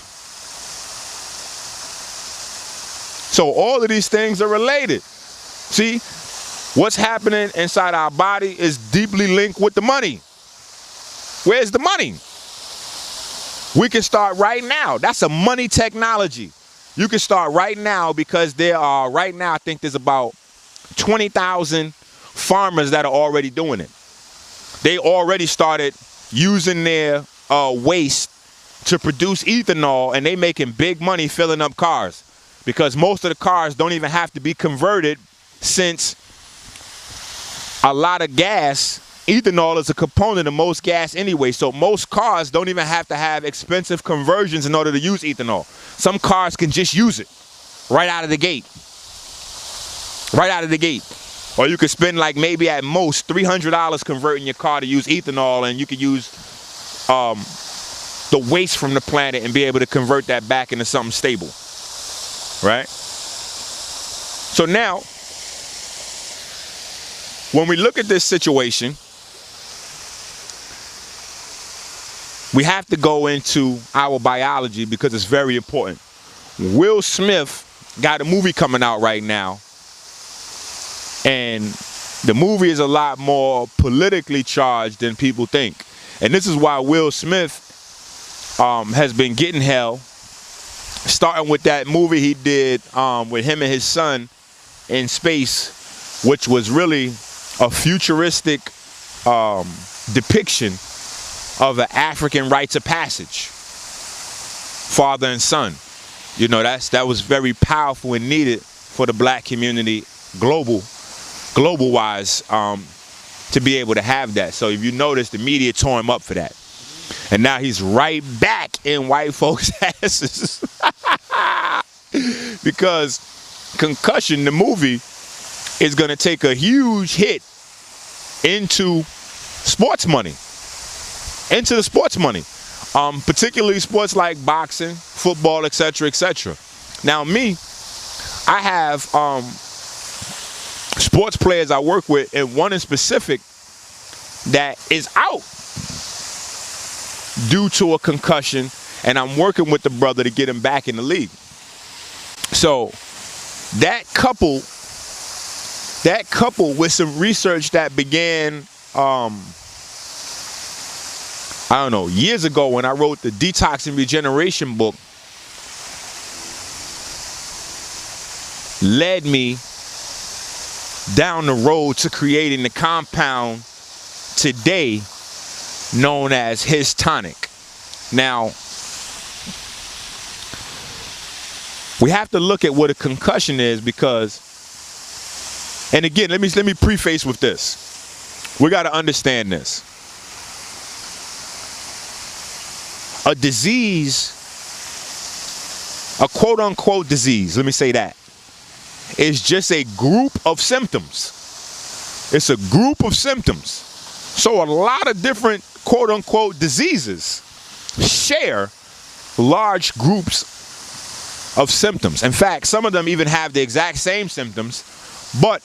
So all of these things are related. See, what's happening inside our body is deeply linked with the money. Where's the money? We can start right now. That's a money technology. You can start right now because there are, right now, I think there's about 20,000 farmers that are already doing it. They already started using their waste to produce ethanol, and they making big money filling up cars because most of the cars don't even have to be converted, since a lot of gas, ethanol is a component of most gas anyway, so most cars don't even have to have expensive conversions in order to use ethanol. Some cars can just use it right out of the gate. Right out of the gate. Or you could spend like maybe at most $300 converting your car to use ethanol, and you could use the waste from the planet and be able to convert that back into something stable. Right? So now, when we look at this situation, we have to go into our biology because it's very important. Will Smith got a movie coming out right now, and the movie is a lot more politically charged than people think. And this is why Will Smith has been getting hell, starting with that movie he did with him and his son in space, which was really a futuristic depiction of the African rites of passage, father and son. You know, that was very powerful and needed for the black community global wise, to be able to have that. So if you notice, the media tore him up for that, and now he's right back in white folks' asses because Concussion, the movie, is going to take a huge hit into sports money. Into the sports money, particularly sports like boxing, football, etc. Now me, I have sports players I work with, and one in specific that is out due to a concussion, and I'm working with the brother to get him back in the league. So that coupled with some research that began I don't know, years ago when I wrote the Detox and Regeneration book, led me down the road to creating the compound today known as His Tonic. Now, we have to look at what a concussion is because, and again, let me preface with this. We got to understand this. A disease, a quote-unquote disease, let me say that, is just a group of symptoms. It's a group of symptoms. So a lot of different quote-unquote diseases share large groups of symptoms. In fact, some of them even have the exact same symptoms, but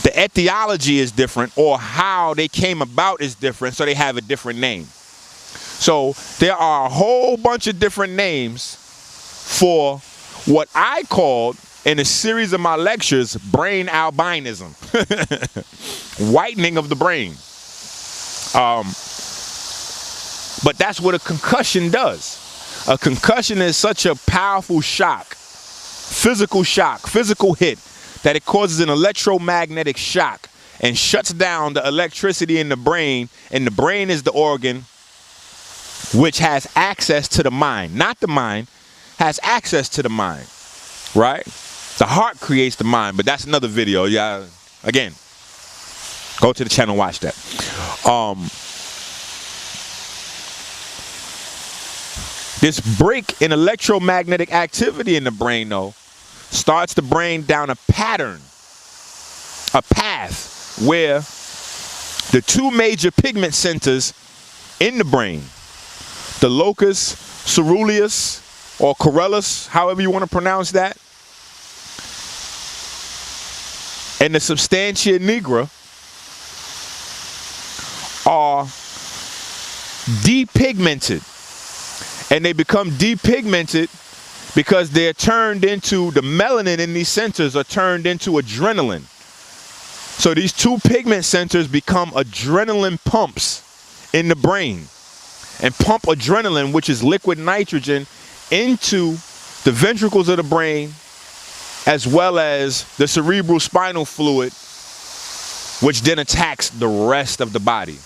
the etiology is different, or how they came about is different, so they have a different name. So there are a whole bunch of different names for what I called in a series of my lectures brain albinism, whitening of the brain. But that's what a concussion does. A concussion is such a powerful shock, physical hit, that it causes an electromagnetic shock and shuts down the electricity in the brain. And the brain is the organ which has access to the mind. Not the mind, has access to the mind, right? The heart creates the mind, but that's another video. Yeah, again, go to the channel, watch that. This break in electromagnetic activity in the brain, though, starts the brain down a pattern, a path where the two major pigment centers in the brain, the locus ceruleus or corellus, however you want to pronounce that, and the substantia nigra, are depigmented. And they become depigmented because they're turned into, the melanin in these centers are turned into adrenaline. So these two pigment centers become adrenaline pumps in the brain and pump adrenaline, which is liquid nitrogen, into the ventricles of the brain, as well as the cerebral spinal fluid, which then attacks the rest of the body.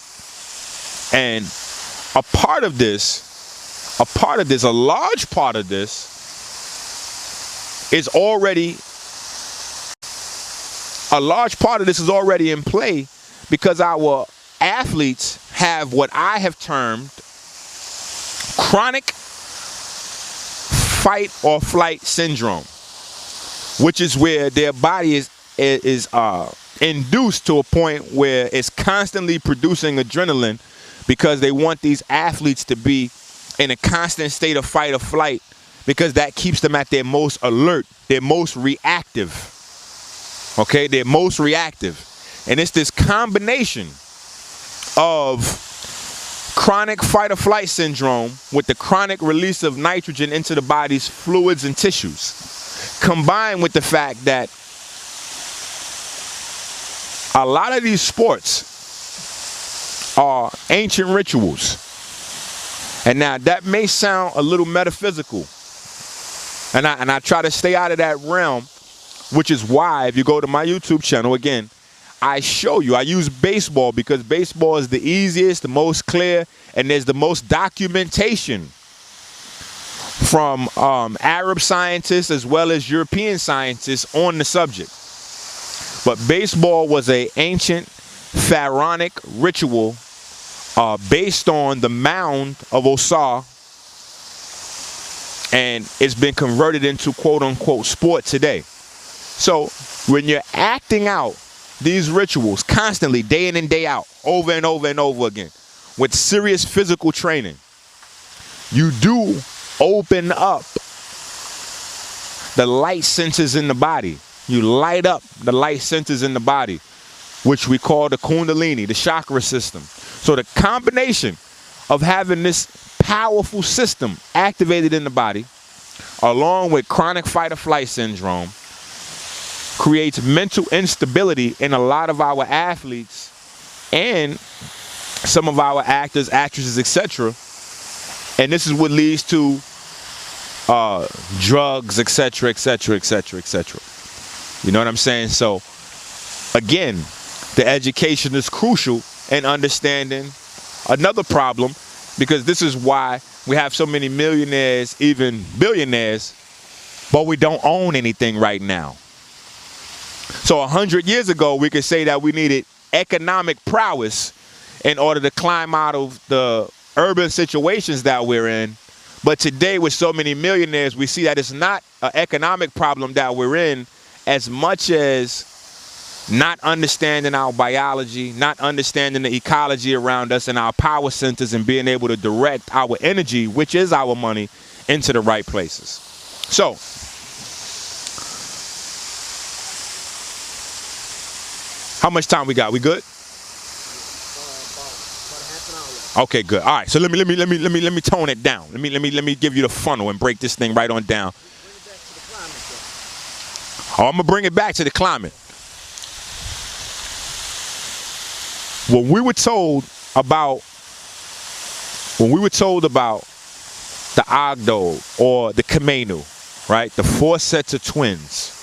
And a large part of this is already in play, because our athletes have what I have termed chronic fight or flight syndrome, which is where their body is induced to a point where it's constantly producing adrenaline, because they want these athletes to be in a constant state of fight or flight, because that keeps them at their most alert, their most reactive. Okay, they're most reactive. And it's this combination of chronic fight or flight syndrome with the chronic release of nitrogen into the body's fluids and tissues, combined with the fact that a lot of these sports are ancient rituals. And now that may sound a little metaphysical, and I try to stay out of that realm, which is why if you go to my YouTube channel, again, I show you, I use baseball because baseball is the easiest, the most clear, and there's the most documentation from Arab scientists as well as European scientists on the subject. But baseball was an ancient pharaonic ritual based on the mound of Osar, and it's been converted into quote-unquote sport today. So when you're acting out these rituals constantly, day in and day out, over and over and over again, with serious physical training, you do open up the light centers in the body. You light up the light centers in the body, which we call the Kundalini, the chakra system. So the combination of having this powerful system activated in the body, along with chronic fight or flight syndrome, creates mental instability in a lot of our athletes and some of our actors, actresses, etc. And this is what leads to drugs, etc., etc., etc., etc. You know what I'm saying? So again, the education is crucial in understanding another problem, because this is why we have so many millionaires, even billionaires, but we don't own anything right now. So 100 years ago, we could say that we needed economic prowess in order to climb out of the urban situations that we're in. But today, with so many millionaires, we see that it's not an economic problem that we're in as much as not understanding our biology, not understanding the ecology around us and our power centers, and being able to direct our energy, which is our money, into the right places. So, how much time we got? We good? Okay, good. All right. So let me tone it down. Let me give you the funnel and break this thing right on down. Oh, I'm gonna bring it back to the climate. When we were told about when we were told about the Agdo or the Kamenu, right? The 4 sets of twins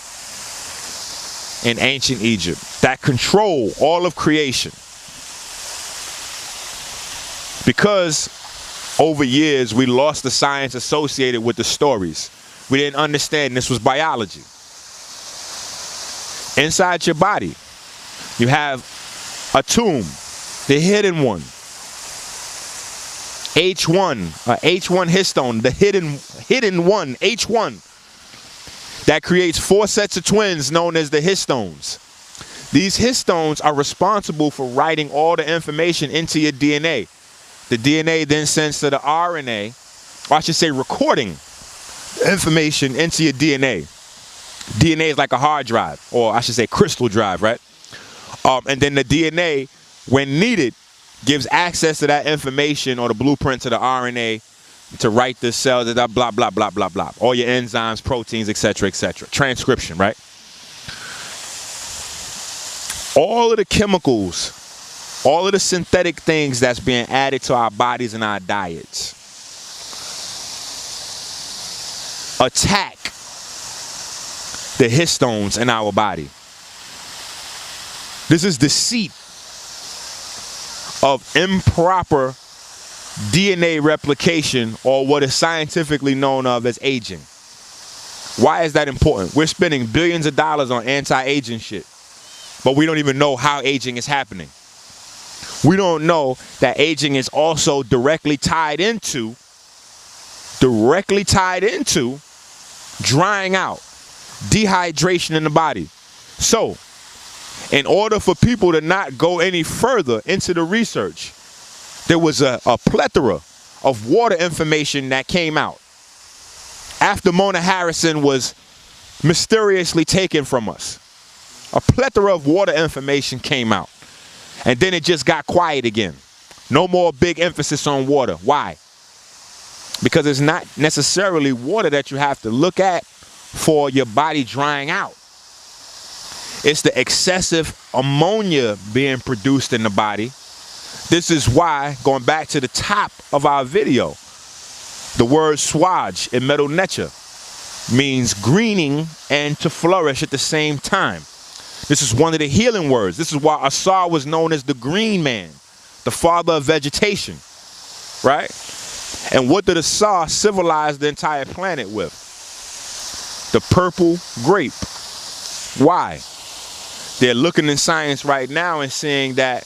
in ancient Egypt that control all of creation. Because over years we lost the science associated with the stories. We didn't understand this was biology. Inside your body, you have a tomb, the hidden one. H1 histone, the hidden one, H1, that creates 4 sets of twins known as the histones. These histones are responsible for writing all the information into your DNA. The DNA then sends to the RNA, or I should say recording information into your DNA. DNA is like a hard drive, or I should say crystal drive, right? And then the DNA, when needed, gives access to that information or the blueprint to the RNA to write the cell, blah, blah, blah, blah, blah, blah. All your enzymes, proteins, etc., etc. Transcription, right? All of the chemicals, all of the synthetic things that's being added to our bodies and our diets attack the histones in our body. This is the seat of improper DNA replication, or what is scientifically known of as aging. Why is that important? We're spending billions of dollars on anti-aging shit, but we don't even know how aging is happening. We don't know that aging is also directly tied into drying out, dehydration in the body. So, in order for people to not go any further into the research, there was a plethora of water information that came out after Mona Harrison was mysteriously taken from us. A plethora of water information came out. And then it just got quiet again. No more big emphasis on water. Why? Because it's not necessarily water that you have to look at for your body drying out. It's the excessive ammonia being produced in the body. This is why, going back to the top of our video, the word swaj in Medu Neter means greening and to flourish at the same time. This is one of the healing words. This is why Asar was known as the green man, the father of vegetation, right? And what did Asar civilize the entire planet with? The purple grape. Why? They're looking in science right now and seeing that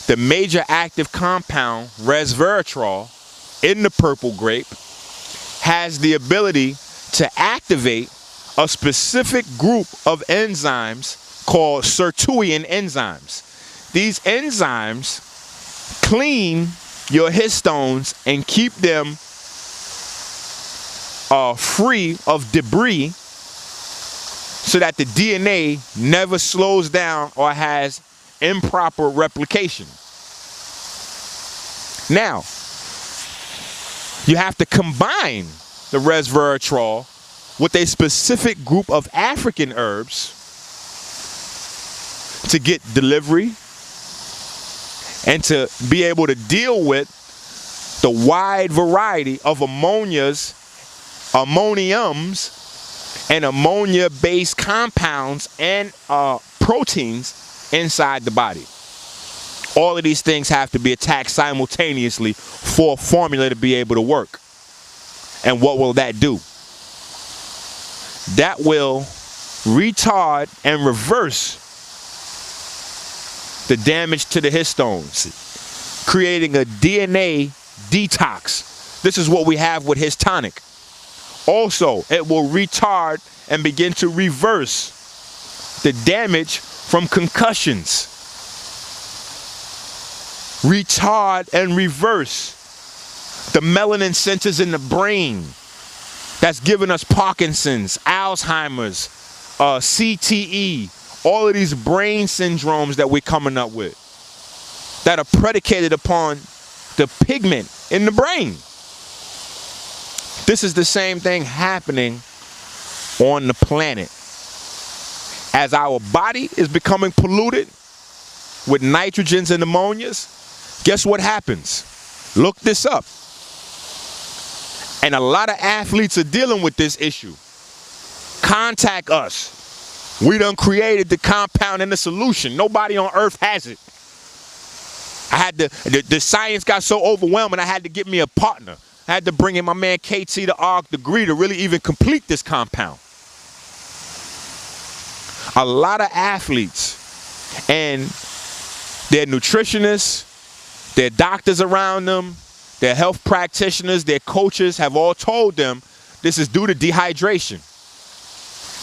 the major active compound, resveratrol, in the purple grape has the ability to activate a specific group of enzymes called sirtuin enzymes. These enzymes clean your histones and keep them free of debris so that the DNA never slows down or has improper replication. Now, you have to combine the resveratrol with a specific group of African herbs to get delivery and to be able to deal with the wide variety of ammoniums, and ammonia-based compounds and proteins inside the body. All of these things have to be attacked simultaneously for a formula to be able to work. And what will that do? That will retard and reverse the damage to the histones, creating a DNA detox. This is what we have with histonic. Also, it will retard and begin to reverse the damage from concussions. Retard and reverse the melanin centers in the brain that's giving us Parkinson's, Alzheimer's, CTE, all of these brain syndromes that we're coming up with that are predicated upon the pigment in the brain. This is the same thing happening on the planet. As our body is becoming polluted with nitrogens and ammonias, guess what happens? Look this up. And a lot of athletes are dealing with this issue. Contact us. We done created the compound and the solution. Nobody on earth has it. I had the science got so overwhelming, I had to get me a partner. I had to bring in my man KT, the ARC degree, to really even complete this compound. A lot of athletes and their nutritionists, their doctors around them, their health practitioners, their coaches have all told them this is due to dehydration.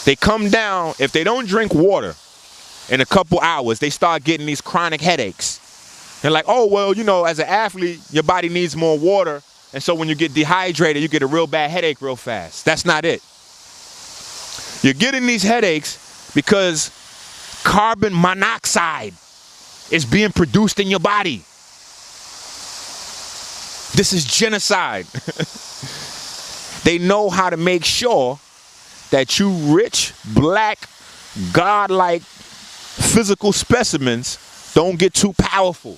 They come down, if they don't drink water in a couple hours, they start getting these chronic headaches. They're like, oh, well, you know, as an athlete, your body needs more water. And so when you get dehydrated, you get a real bad headache real fast. That's not it. You're getting these headaches because carbon monoxide is being produced in your body. This is genocide. They know how to make sure that you rich, black, godlike physical specimens don't get too powerful.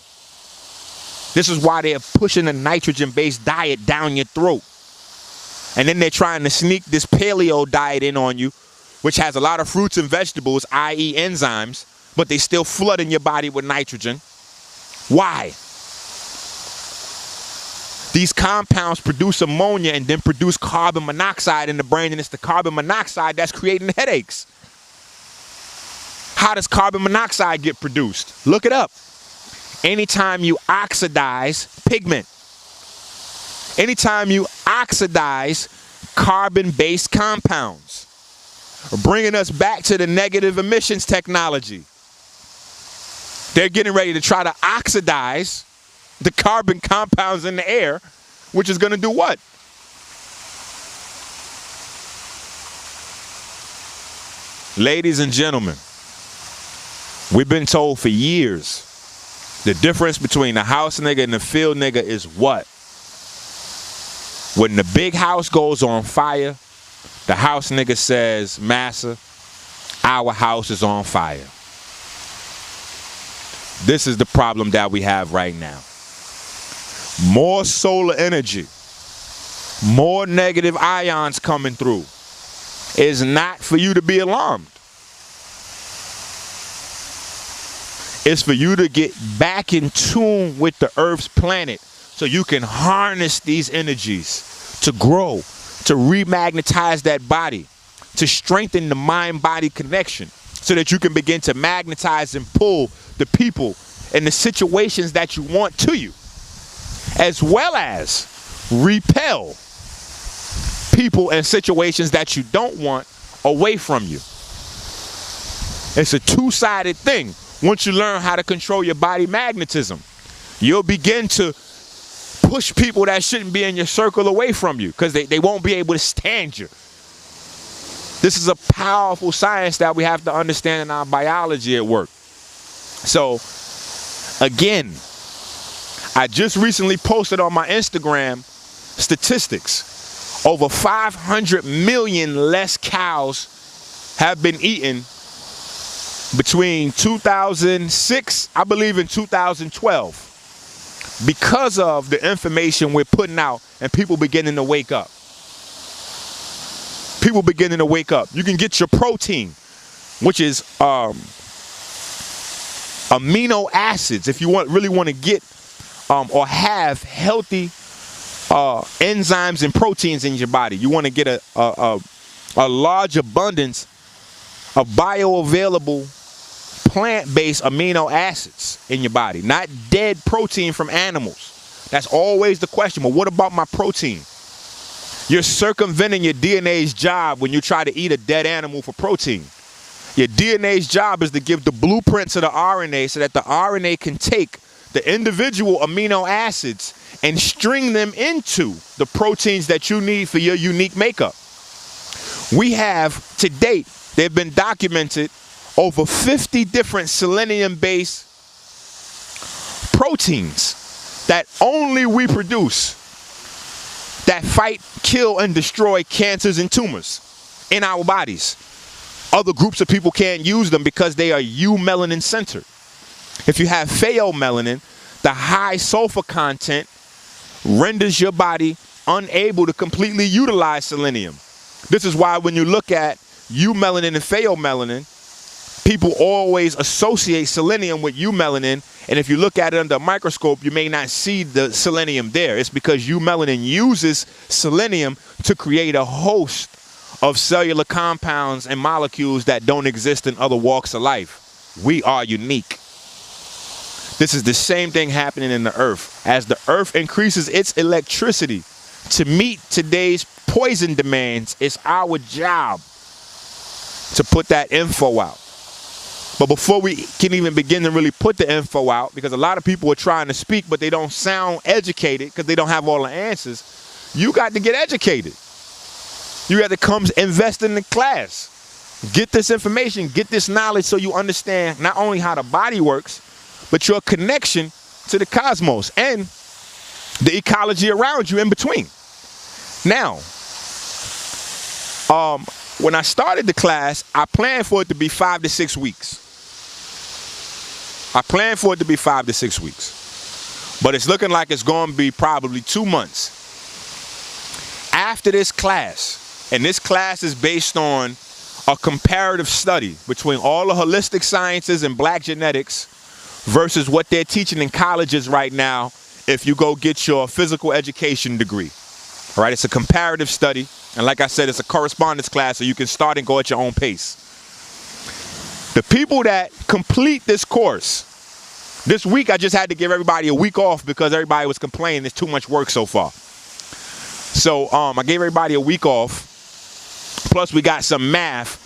This is why they're pushing a nitrogen-based diet down your throat. And then they're trying to sneak this paleo diet in on you, which has a lot of fruits and vegetables, i.e. enzymes, but they still flooding your body with nitrogen. Why? These compounds produce ammonia and then produce carbon monoxide in the brain, and it's the carbon monoxide that's creating headaches. How does carbon monoxide get produced? Look it up. Anytime you oxidize pigment, anytime you oxidize carbon-based compounds, bringing us back to the negative emissions technology. They're getting ready to try to oxidize the carbon compounds in the air, which is going to do what? Ladies and gentlemen, we've been told for years the difference between the house nigga and the field nigga is what? When the big house goes on fire, the house nigga says, "Massa, our house is on fire." This is the problem that we have right now. More solar energy, more negative ions coming through is not for you to be alarmed. It's for you to get back in tune with the Earth's planet so you can harness these energies to grow, to remagnetize that body, to strengthen the mind-body connection so that you can begin to magnetize and pull the people and the situations that you want to you, as well as repel people and situations that you don't want away from you. It's a two-sided thing. Once you learn how to control your body magnetism, you'll begin to push people that shouldn't be in your circle away from you because they won't be able to stand you. This is a powerful science that we have to understand in our biology at work. So, again, I just recently posted on my Instagram statistics. Over 500 million less cows have been eaten between 2006, I believe, and 2012, because of the information we're putting out and people beginning to wake up. People beginning to wake up. You can get your protein, which is amino acids, if you really want to get or have healthy enzymes and proteins in your body. You want to get a large abundance of bioavailable plant-based amino acids in your body, not dead protein from animals. That's always the question. But what about my protein? You're circumventing your DNA's job when you try to eat a dead animal for protein. Your DNA's job is to give the blueprint to the RNA so that the RNA can take the individual amino acids and string them into the proteins that you need for your unique makeup. We have, to date, they've been documented over 50 different selenium-based proteins that only we produce that fight, kill, and destroy cancers and tumors in our bodies. Other groups of people can't use them because they are eumelanin centered. If you have pheomelanin, the high sulfur content renders your body unable to completely utilize selenium. This is why when you look at eumelanin and pheomelanin, people always associate selenium with eumelanin, and if you look at it under a microscope, you may not see the selenium there. It's because eumelanin uses selenium to create a host of cellular compounds and molecules that don't exist in other walks of life. We are unique. This is the same thing happening in the earth. As the earth increases its electricity to meet today's poison demands, it's our job to put that info out. But before we can even begin to really put the info out, because a lot of people are trying to speak, but they don't sound educated because they don't have all the answers, you got to get educated. You got to come invest in the class. Get this information, get this knowledge so you understand not only how the body works, but your connection to the cosmos and the ecology around you in between. Now, when I started the class, I planned for it to be 5 to 6 weeks. I planned for it to be 5 to 6 weeks. But it's looking like it's going to be probably 2 months. After this class, and this class is based on a comparative study between all the holistic sciences and black genetics versus what they're teaching in colleges right now if you go get your physical education degree. All right, it's a comparative study. And like I said, it's a correspondence class, so you can start and go at your own pace. The people that complete this course, this week I just had to give everybody a week off because everybody was complaining there's too much work so far. So I gave everybody a week off. Plus we got some math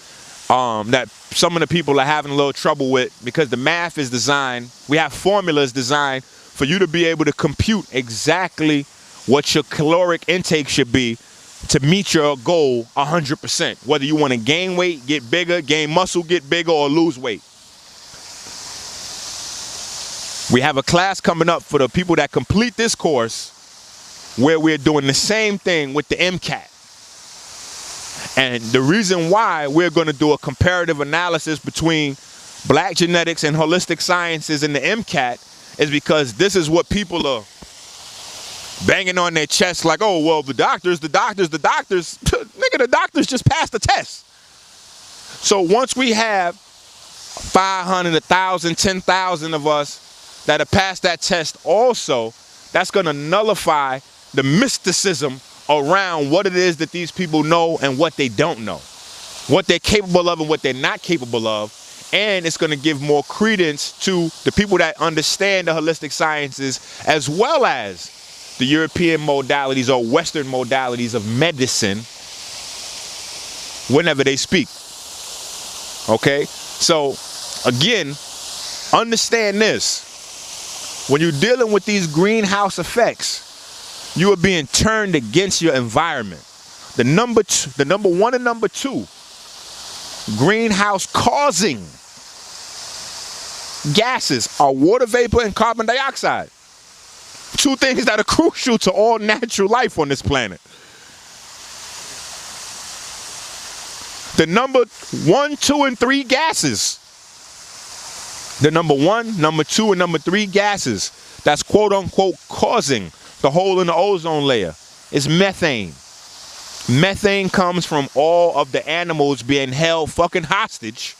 that some of the people are having a little trouble with because the math is designed, we have formulas designed for you to be able to compute exactly what your caloric intake should be to meet your goal 100%. Whether you want to gain weight, get bigger, gain muscle, get bigger, or lose weight. We have a class coming up for the people that complete this course where we're doing the same thing with the MCAT. And the reason why we're going to do a comparative analysis between black genetics and holistic sciences and the MCAT is because this is what people are banging on their chest like, oh, well, the doctors. Nigga, the doctors just passed the test. So once we have 500, 1,000, 10,000 of us that have passed that test also, that's going to nullify the mysticism around what it is that these people know and what they don't know, what they're capable of and what they're not capable of. And it's going to give more credence to the people that understand the holistic sciences as well as the European modalities or Western modalities of medicine whenever they speak. Okay? So, again, understand this. When you're dealing with these greenhouse effects, you are being turned against your environment. The number one and number two, greenhouse causing gases are water vapor and carbon dioxide. Two things that are crucial to all natural life on this planet. The number 1, 2, and 3 gases. The number 1, number 2, and number 3 gases that's quote unquote causing the hole in the ozone layer is methane. Methane comes from all of the animals being held fucking hostage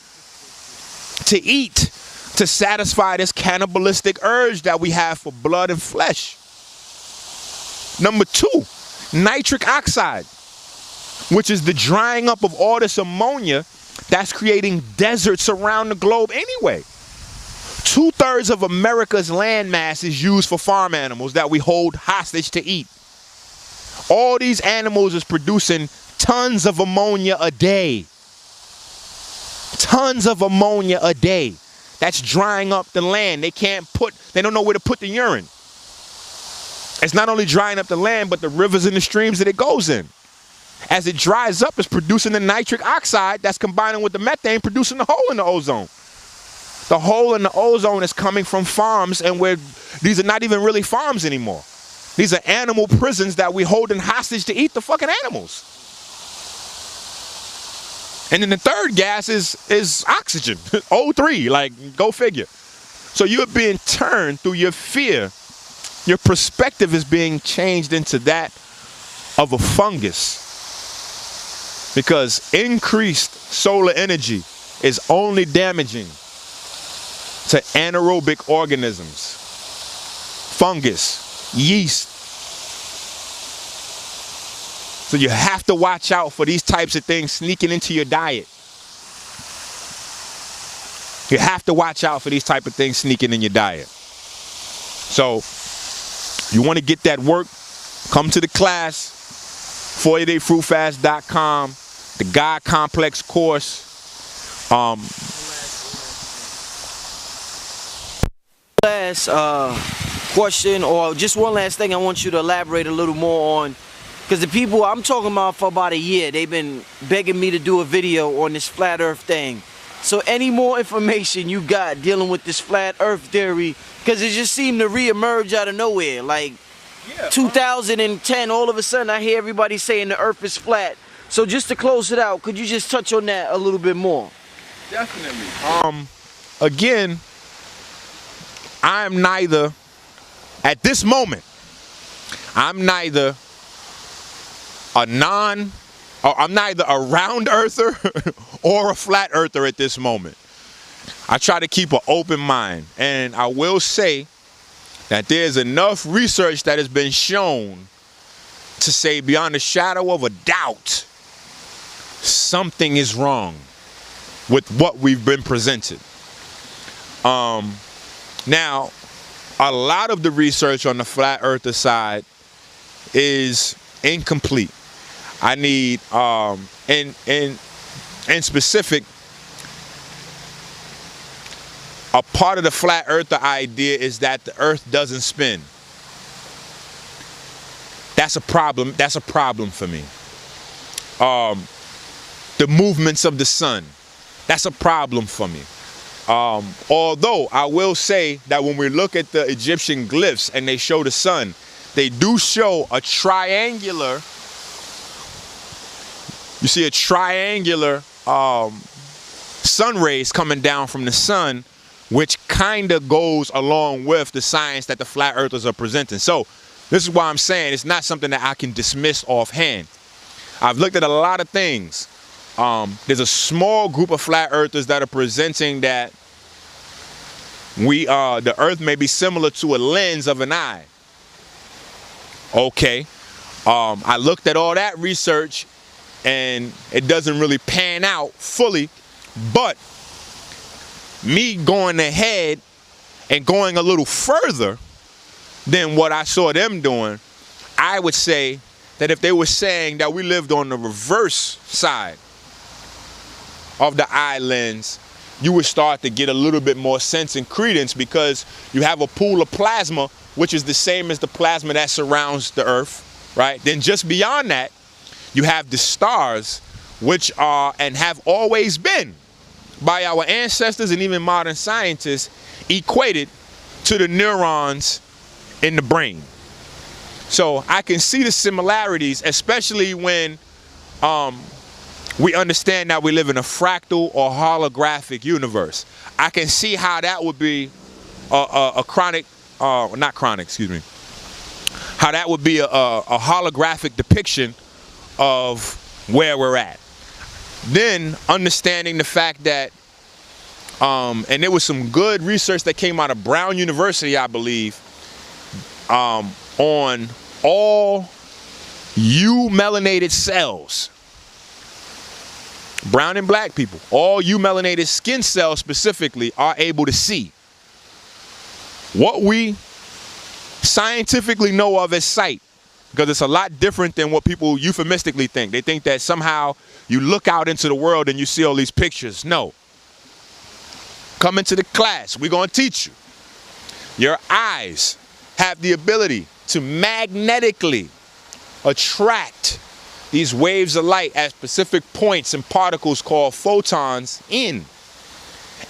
to eat, to satisfy this cannibalistic urge that we have for blood and flesh. Number 2, nitric oxide, which is the drying up of all this ammonia that's creating deserts around the globe anyway. 2/3 of America's land mass is used for farm animals that we hold hostage to eat. All these animals is producing tons of ammonia a day. Tons of ammonia a day. That's drying up the land. They don't know where to put the urine. It's not only drying up the land, but the rivers and the streams that it goes in. As it dries up, it's producing the nitric oxide that's combining with the methane, producing the hole in the ozone. The hole in the ozone is coming from farms, and these are not even really farms anymore. These are animal prisons that we holding hostage to eat the fucking animals. And then the third gas is oxygen, O3, like, go figure. So you're being turned through your fear. Your perspective is being changed into that of a fungus, because increased solar energy is only damaging to anaerobic organisms, fungus, yeast. So you have to watch out for these types of things sneaking into your diet. You have to watch out for these type of things sneaking in your diet. So you want to get that work, come to the class, 40dayfruitfast.com, the God Complex course. Last question, or just one last thing I want you to elaborate a little more on, because the people I'm talking about for about a year, they've been begging me to do a video on this flat earth thing. So any more information you got dealing with this flat earth theory, because it just seemed to re-emerge out of nowhere. Like 2010, all of a sudden I hear everybody saying the earth is flat. So just to close it out, could you just touch on that a little bit more? Definitely. Again, I'm neither, at this moment, I'm neither a round earther or a flat earther at this moment. I try to keep an open mind, and I will say that there's enough research that has been shown to say beyond a shadow of a doubt something is wrong with what we've been presented. Now, a lot of the research on the flat earther side is incomplete. I need, in specific, a part of the flat earther idea is that the earth doesn't spin. That's a problem. That's a problem for me. The movements of the sun, that's a problem for me. Although I will say that when we look at the Egyptian glyphs and they show the sun, they do show a triangular, you see a triangular sun rays coming down from the sun, which kind of goes along with the science that the flat earthers are presenting. So this is why I'm saying it's not something that I can dismiss offhand. I've looked at a lot of things. There's a small group of flat earthers that are presenting that the earth may be similar to a lens of an eye. Okay. I looked at all that research and it doesn't really pan out fully, but me going ahead and going a little further than what I saw them doing, I would say that if they were saying that we lived on the reverse side of the eye lens, you would start to get a little bit more sense and credence, because you have a pool of plasma, which is the same as the plasma that surrounds the earth, right? Then just beyond that, you have the stars, which are and have always been, by our ancestors and even modern scientists, equated to the neurons in the brain. So I can see the similarities, especially when we understand that we live in a fractal or holographic universe. I can see how that would be a chronic, not chronic, excuse me, how that would be a holographic depiction of where we're at. Then understanding the fact that, and there was some good research that came out of Brown University, I believe, on all eumelanated cells. Brown and black people, all eumelanated skin cells specifically, are able to see. What we scientifically know of as sight, because it's a lot different than what people euphemistically think. They think that somehow you look out into the world and you see all these pictures. No. Come into the class, we're going to teach you. Your eyes have the ability to magnetically attract these waves of light at specific points and particles called photons in,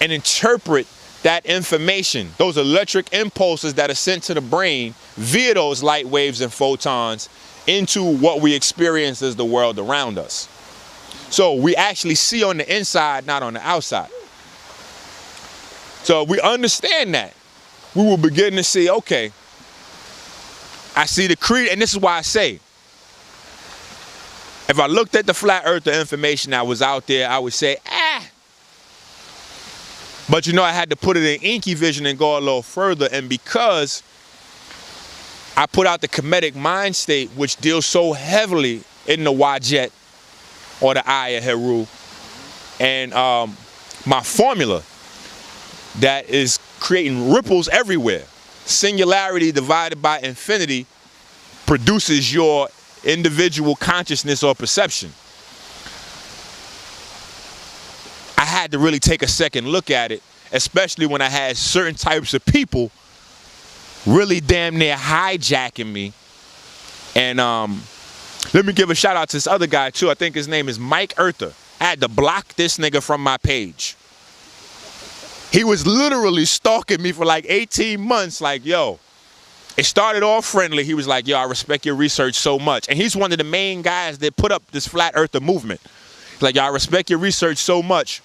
and interpret that information, those electric impulses that are sent to the brain via those light waves and photons, into what we experience as the world around us. So we actually see on the inside, not on the outside. So if we understand that, we will begin to see, okay, I see the creed, and this is why I say, If I looked at the flat earther information that was out there, I would say, ah. But you know, I had to put it in Enqi vision and go a little further. And because I put out the Kemetic mind state, which deals so heavily in the Wajet or the Aya Heru, and my formula that is creating ripples everywhere. Singularity divided by infinity produces your individual consciousness or perception. I had to really take a second look at it, especially when I had certain types of people really damn near hijacking me. And let me give a shout out to this other guy too. I think his name is Mike Earther. I had to block this nigga from my page. He was literally stalking me for like 18 months. Like, yo, it started off friendly. He was like, yo, I respect your research so much. And he's one of the main guys that put up this flat earther movement. He's like, yo, I respect your research so much.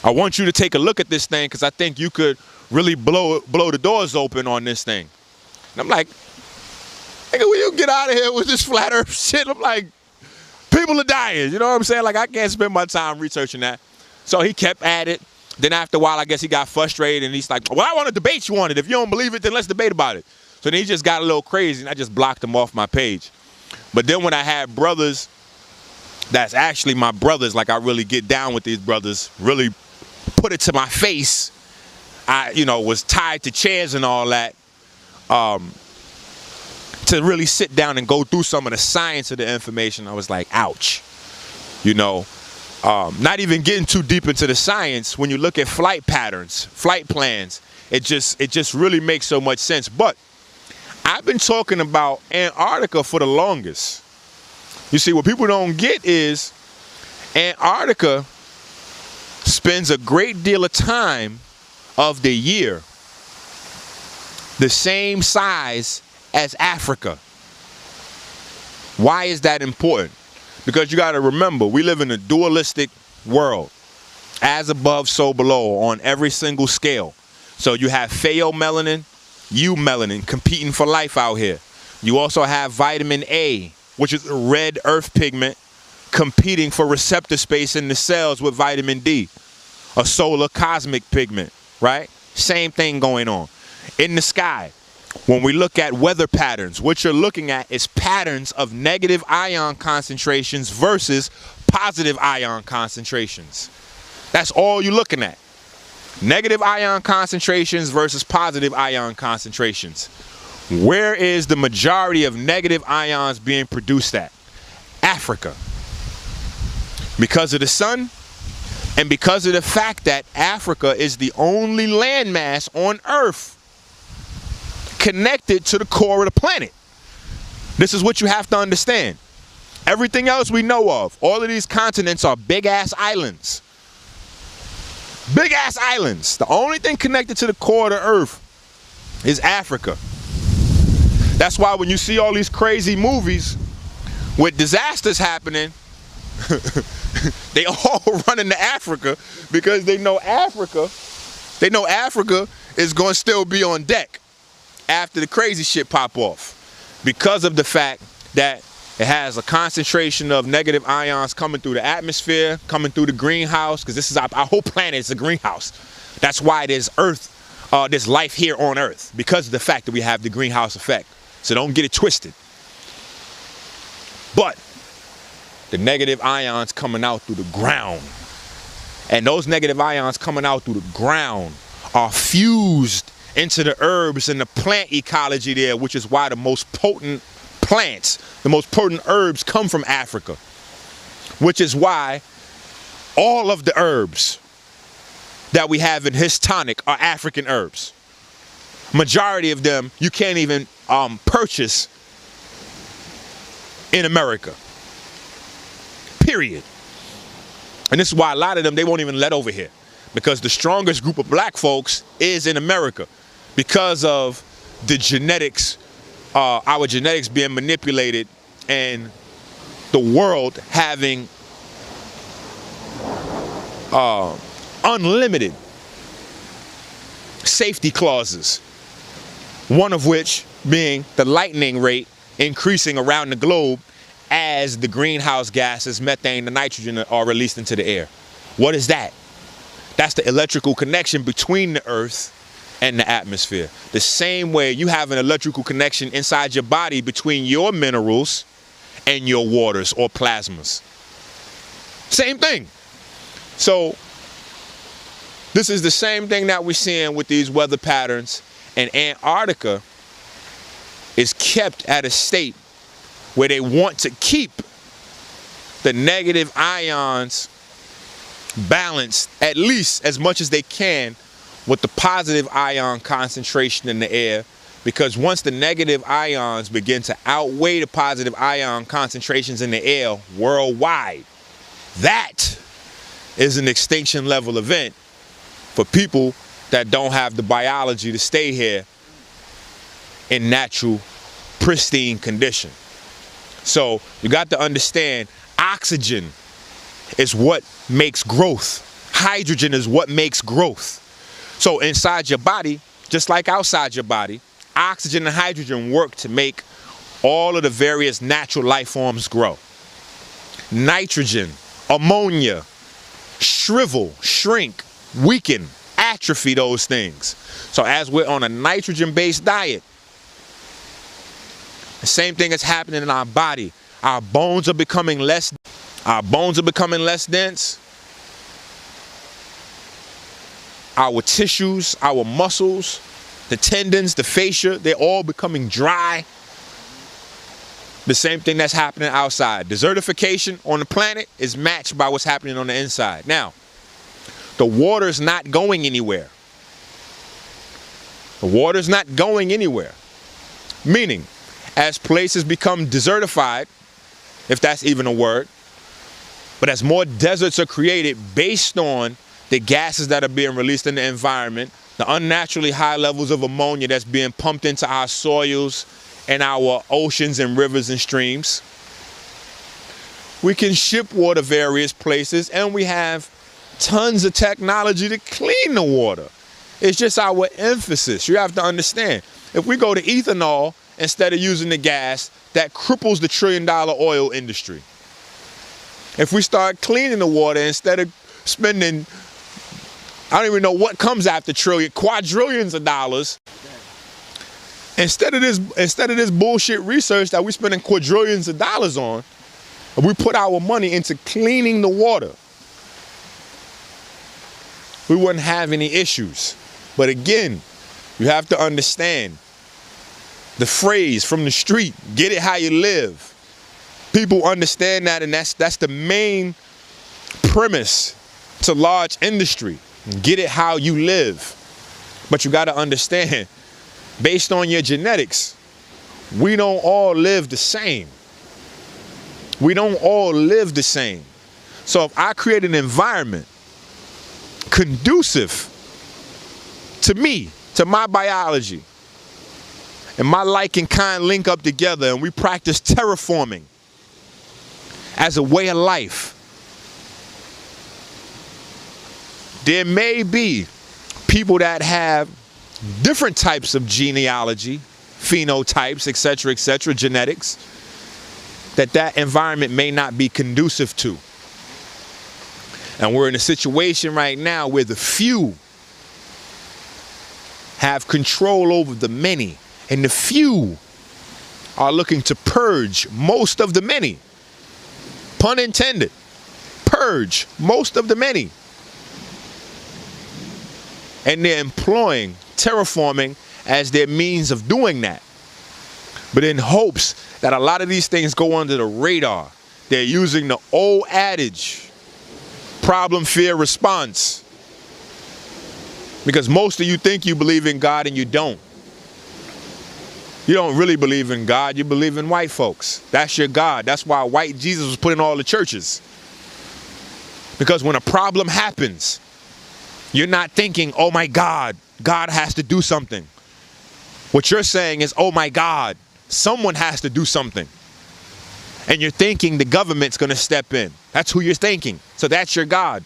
I want you to take a look at this thing because I think you could really blow the doors open on this thing. And I'm like, nigga, will you get out of here with this flat earth shit? I'm like, people are dying. You know what I'm saying? Like, I can't spend my time researching that. So he kept at it. Then after a while, I guess he got frustrated and he's like, well, I want to debate you on it. If you don't believe it, then let's debate about it. So then he just got a little crazy and I just blocked him off my page. But then when I had brothers, that's actually my brothers, like I really get down with these brothers, really put it to my face. I, you know, was tied to chairs and all that, to really sit down and go through some of the science of the information. I was like, ouch, you know. Not even getting too deep into the science, when you look at flight patterns, flight plans, it just really makes so much sense. But I've been talking about Antarctica for the longest. You see, what people don't get is Antarctica spends a great deal of time of the year the same size as Africa. Why is that important? Because you got to remember, we live in a dualistic world. As above, so below on every single scale. So you have pheomelanin, eumelanin competing for life out here. You also have vitamin A, which is a red earth pigment, competing for receptor space in the cells with vitamin D, a solar cosmic pigment, right? Same thing going on. In the sky, when we look at weather patterns, what you're looking at is patterns of negative ion concentrations versus positive ion concentrations. That's all you're looking at. Negative ion concentrations versus positive ion concentrations. Where is the majority of negative ions being produced at? Africa. Because of the sun and because of the fact that Africa is the only landmass on Earth connected to the core of the planet. This is what you have to understand. Everything else we know of, all of these continents are big-ass islands. Big-ass islands. The only thing connected to the core of the Earth is Africa. That's why when you see all these crazy movies with disasters happening, they all run into Africa because they know Africa is going to still be on deck after the crazy shit pop off, because of the fact that it has a concentration of negative ions coming through the atmosphere, coming through the greenhouse, because this is our whole planet is a greenhouse. That's why there's there's life here on Earth, because of the fact that we have the greenhouse effect. So don't get it twisted. But the negative ions coming out through the ground, and those negative ions coming out through the ground are fused into the herbs and the plant ecology there, which is why the most potent plants, the most potent herbs come from Africa, which is why all of the herbs that we have in his tonic are African herbs. Majority of them you can't even purchase in America, period. And this is why a lot of them, they won't even let over here, because the strongest group of black folks is in America, because of the genetics, our genetics being manipulated, and the world having unlimited safety clauses, one of which being the lightning rate increasing around the globe as the greenhouse gases, methane and nitrogen, are released into the air. What is that? That's the electrical connection between the earth and the atmosphere. The same way you have an electrical connection inside your body between your minerals and your waters or plasmas. Same thing. So this is the same thing that we're seeing with these weather patterns, and Antarctica is kept at a state where they want to keep the negative ions balanced at least as much as they can with the positive ion concentration in the air, because once the negative ions begin to outweigh the positive ion concentrations in the air worldwide, that is an extinction level event for people that don't have the biology to stay here in natural, pristine condition. So you got to understand, oxygen is what makes growth. Hydrogen is what makes growth. So inside your body, just like outside your body, oxygen and hydrogen work to make all of the various natural life forms grow. Nitrogen, ammonia, shrivel, shrink, weaken, atrophy those things. So as we're on a nitrogen-based diet, the same thing is happening in our body. Our bones are becoming less dense. Our tissues, our muscles, the tendons, the fascia, they're all becoming dry. The same thing that's happening outside. Desertification on the planet is matched by what's happening on the inside. Now, the water's not going anywhere. The water's not going anywhere. Meaning, as places become desertified, if that's even a word, but as more deserts are created based on the gases that are being released in the environment, the unnaturally high levels of ammonia that's being pumped into our soils and our oceans and rivers and streams, we can ship water various places, and we have tons of technology to clean the water. It's just our emphasis. You have to understand, if we go to ethanol instead of using the gas, that cripples the trillion-dollar oil industry. If we start cleaning the water instead of spending, I don't even know what comes after trillion, quadrillions of dollars, instead of this bullshit research that we're spending quadrillions of dollars on, we put our money into cleaning the water, we wouldn't have any issues. But again, you have to understand the phrase from the street, get it how you live. People understand that, and that's the main premise to large industry. Get it how you live. But you got to understand, based on your genetics, we don't all live the same. We don't all live the same. So if I create an environment conducive to me, to my biology, and my like and kind link up together, and we practice terraforming as a way of life, there may be people that have different types of genealogy, phenotypes, etc., genetics, that environment may not be conducive to. And we're in a situation right now where the few have control over the many, and the few are looking to purge most of the many. Pun intended. Purge most of the many. And they're employing terraforming as their means of doing that. But in hopes that a lot of these things go under the radar, they're using the old adage, problem, fear, response. Because most of you think you believe in God and you don't. You don't really believe in God, you believe in white folks. That's your God. That's why white Jesus was put in all the churches. Because when a problem happens, you're not thinking, oh my God, God has to do something. What you're saying is, oh my God, someone has to do something. And you're thinking the government's going to step in. That's who you're thinking. So that's your God.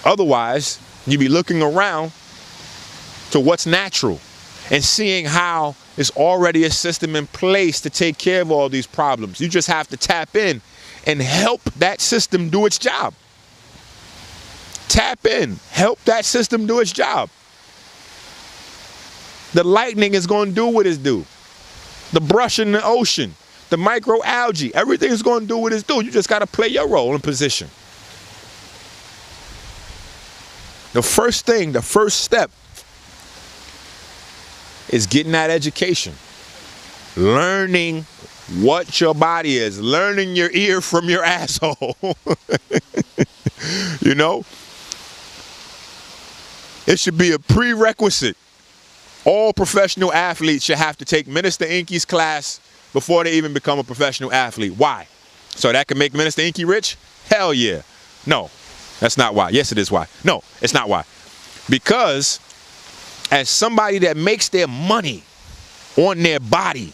Otherwise, you'd be looking around to what's natural. and seeing how there's already a system in place to take care of all these problems. You just have to tap in and help that system do its job. Tap in, help that system do its job. The lightning is going to do what it's due. The brush in the ocean, the microalgae, everything is going to do what it's due. You just got to play your role and position. The first thing, the first step is getting that education. Learning what your body is. Learning your ear from your asshole. You know? It should be a prerequisite. All professional athletes should have to take Minister Enqi's class before they even become a professional athlete. Why? So that can make Minister Enqi rich? Hell yeah. No, that's not why. Yes, it is why. No, it's not why. Because as somebody that makes their money on their body,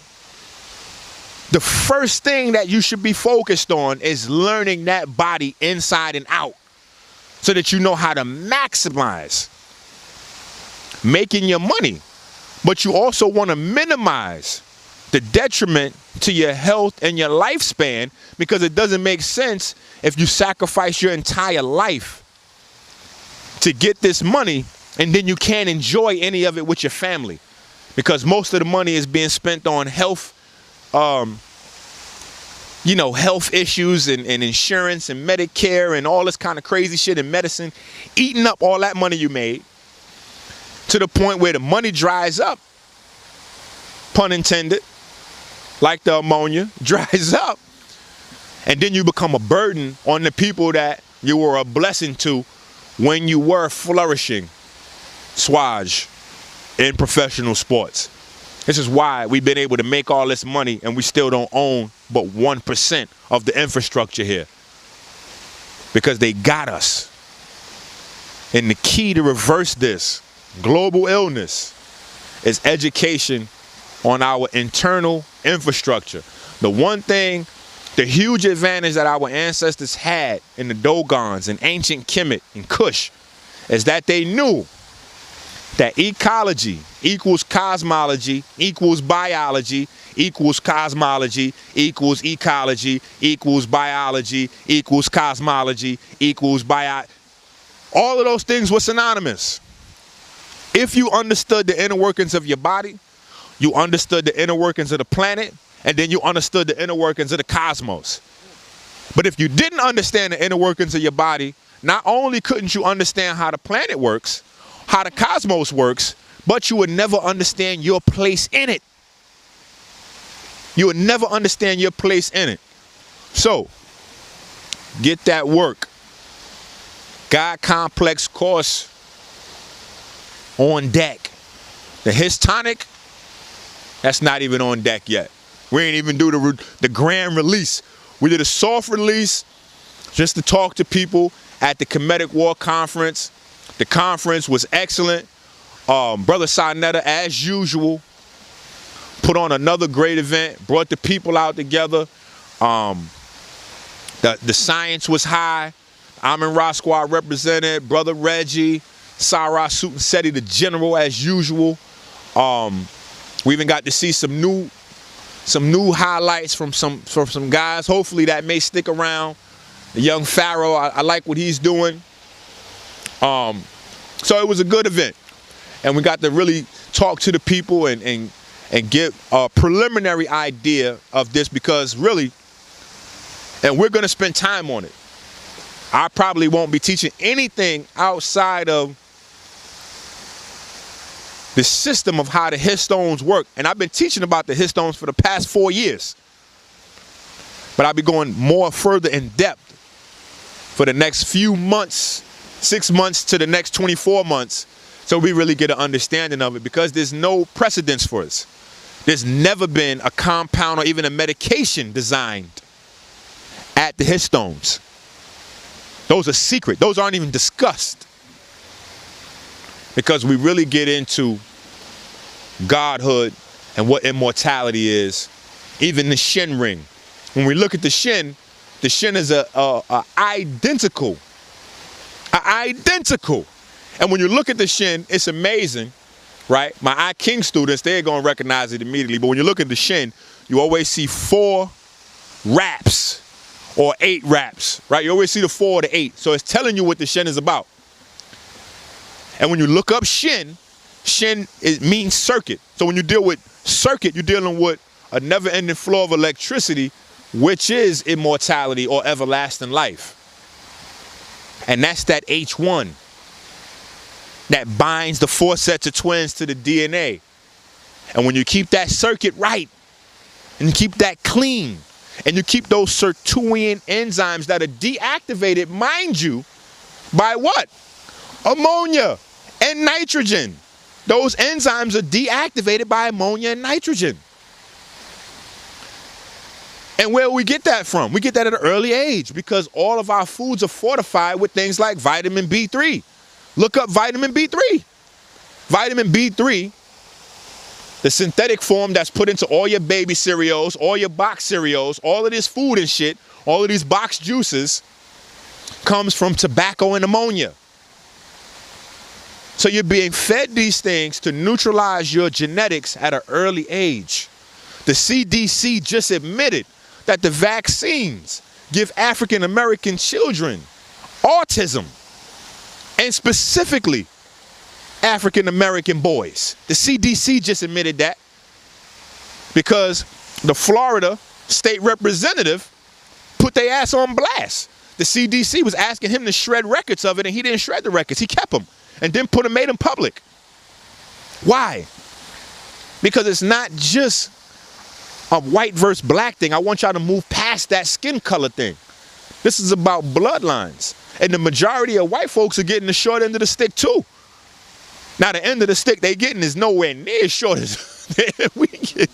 the first thing that you should be focused on is learning that body inside and out so that you know how to maximize making your money. But you also want to minimize the detriment to your health and your lifespan, because it doesn't make sense if you sacrifice your entire life to get this money and then you can't enjoy any of it with your family, because most of the money is being spent on health, health issues and insurance and Medicare and all this kind of crazy shit and medicine, eating up all that money you made, to the point where the money dries up, pun intended, like the ammonia dries up, and then you become a burden on the people that you were a blessing to when you were flourishing, swage, in professional sports. This is why we've been able to make all this money and we still don't own but 1% of the infrastructure here, because they got us. And the key to reverse this global illness is education on our internal infrastructure. The one thing, the huge advantage that our ancestors had in the Dogons and ancient Kemet and Kush, is that they knew that ecology equals cosmology equals biology equals cosmology equals ecology equals biology equals cosmology equals bio. All of those things were synonymous. If you understood the inner workings of your body, you understood the inner workings of the planet, and then you understood the inner workings of the cosmos. But if you didn't understand the inner workings of your body, not only couldn't you understand how the planet works, how the cosmos works, but you would never understand your place in it. You would never understand your place in it. So, get that work. God Complex course on deck. The Histonic, that's not even on deck yet. We ain't even do the grand release. We did a soft release just to talk to people at the Kemetic War Conference. The conference was excellent. Brother Sarnetta, as usual, put on another great event, brought the people out together. The science was high. Amin Ra Squad represented, Brother Reggie, Sarah Sutensetti, the general, as usual. We even got to see some new highlights from some guys. Hopefully that may stick around. The young Pharaoh, I like what he's doing. So it was a good event, and we got to really talk to the people and get a preliminary idea of this, because really, and we're going to spend time on it. I probably won't be teaching anything outside of the system of how the histones work. And I've been teaching about the histones for the past 4 years. But I'll be going more further in depth for the next few months, 6 months to the next 24 months, so we really get an understanding of it, because there's no precedence for this. There's never been a compound or even a medication designed at the histones. Those are secret. Those aren't even discussed, because we really get into godhood and what immortality is. Even the Shin ring. When we look at the Shin is a identical. Identical. And when you look at the Shin, it's amazing right? My I King students, they're going to recognize it immediately. But when you look at the shin, you always see 4 wraps or 8 wraps, right? You always see the 4 or the 8. So it's telling you what the shin is about. And when you look up shin, it means circuit. So when you deal with circuit, you're dealing with a never-ending flow of electricity, which is immortality or everlasting life. And that's that H1 that binds the 4 sets of twins to the DNA. And when you keep that circuit right, and you keep that clean, and you keep those sirtuin enzymes that are deactivated, mind you, by what? Ammonia and nitrogen. Those enzymes are deactivated by ammonia and nitrogen. And where do we get that from? We get that at an early age because all of our foods are fortified with things like vitamin B3. Look up vitamin B3. Vitamin B3, the synthetic form that's put into all your baby cereals, all your box cereals, all of this food and shit, all of these box juices, comes from tobacco and ammonia. So you're being fed these things to neutralize your genetics at an early age. The CDC just admitted that the vaccines give African American children autism, and specifically African American boys. The CDC just admitted that because the Florida state representative put their ass on blast. The CDC was asking him to shred records of it, and he didn't shred the records. He kept them and then made them public. Why? Because it's not just a white versus black thing. I want y'all to move past that skin color thing. This is about bloodlines. And the majority of white folks are getting the short end of the stick too. Now the end of the stick they getting is nowhere near as short as we get.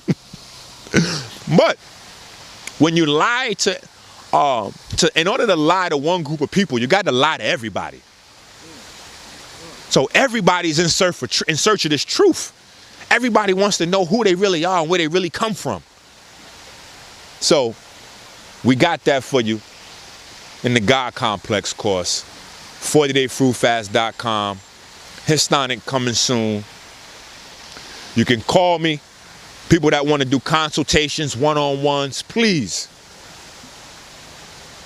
But when you lie in order to lie to one group of people, you got to lie to everybody. So everybody's in search of this truth. Everybody wants to know who they really are and where they really come from. So we got that for you in the God Complex course. 40dayfruitfast.com. Histonic coming soon. You can call me. People that want to do consultations, one-on-ones, please.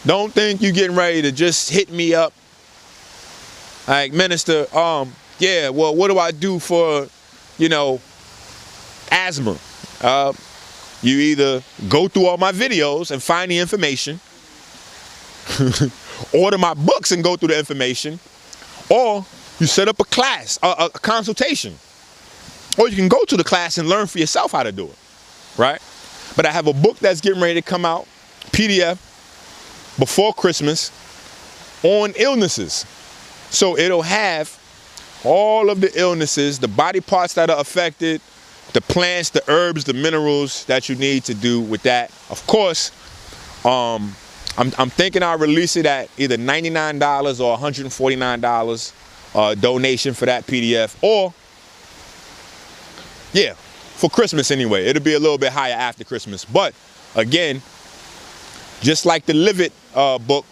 Don't think you're getting ready to just hit me up. Like, Minister, yeah, well, what do I do for, asthma? You either go through all my videos and find the information, order my books and go through the information, or you set up a class, a consultation. Or you can go to the class and learn for yourself how to do it, right? But I have a book that's getting ready to come out, PDF, before Christmas, on illnesses. So it'll have all of the illnesses, the body parts that are affected, the plants, the herbs, the minerals that you need to do with that. Of course, I'm thinking I'll release it at either $99 or $149 donation for that PDF, or yeah, for Christmas anyway. It'll be a little bit higher after Christmas. But again, just like the Live It book,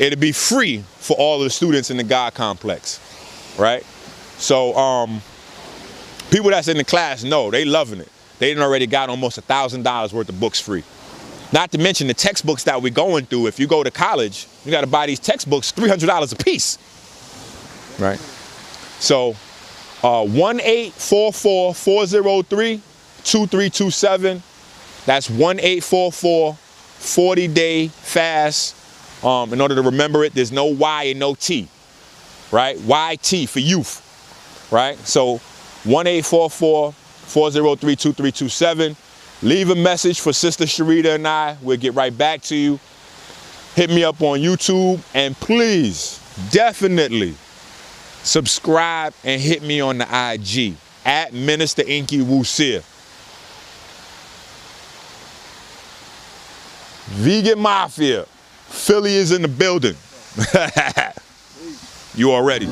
it'll be free for all of the students in the God Complex, right? So people that's in the class know, they loving it. They done already got almost $1,000 worth of books free. Not to mention the textbooks that we're going through. If you go to college, you got to buy these textbooks $300 a piece, right? So 1-844-403-2327. That's 1-844-40-day-fast. In order to remember it, there's no Y and no T, right? YT for youth, right? So 1-844-403-2327. Leave a message for Sister Sharita and I. We'll get right back to you. Hit me up on YouTube, and please, definitely subscribe and hit me on the IG at Minister Enqi Wusir. Vegan Mafia, Philly is in the building. You already.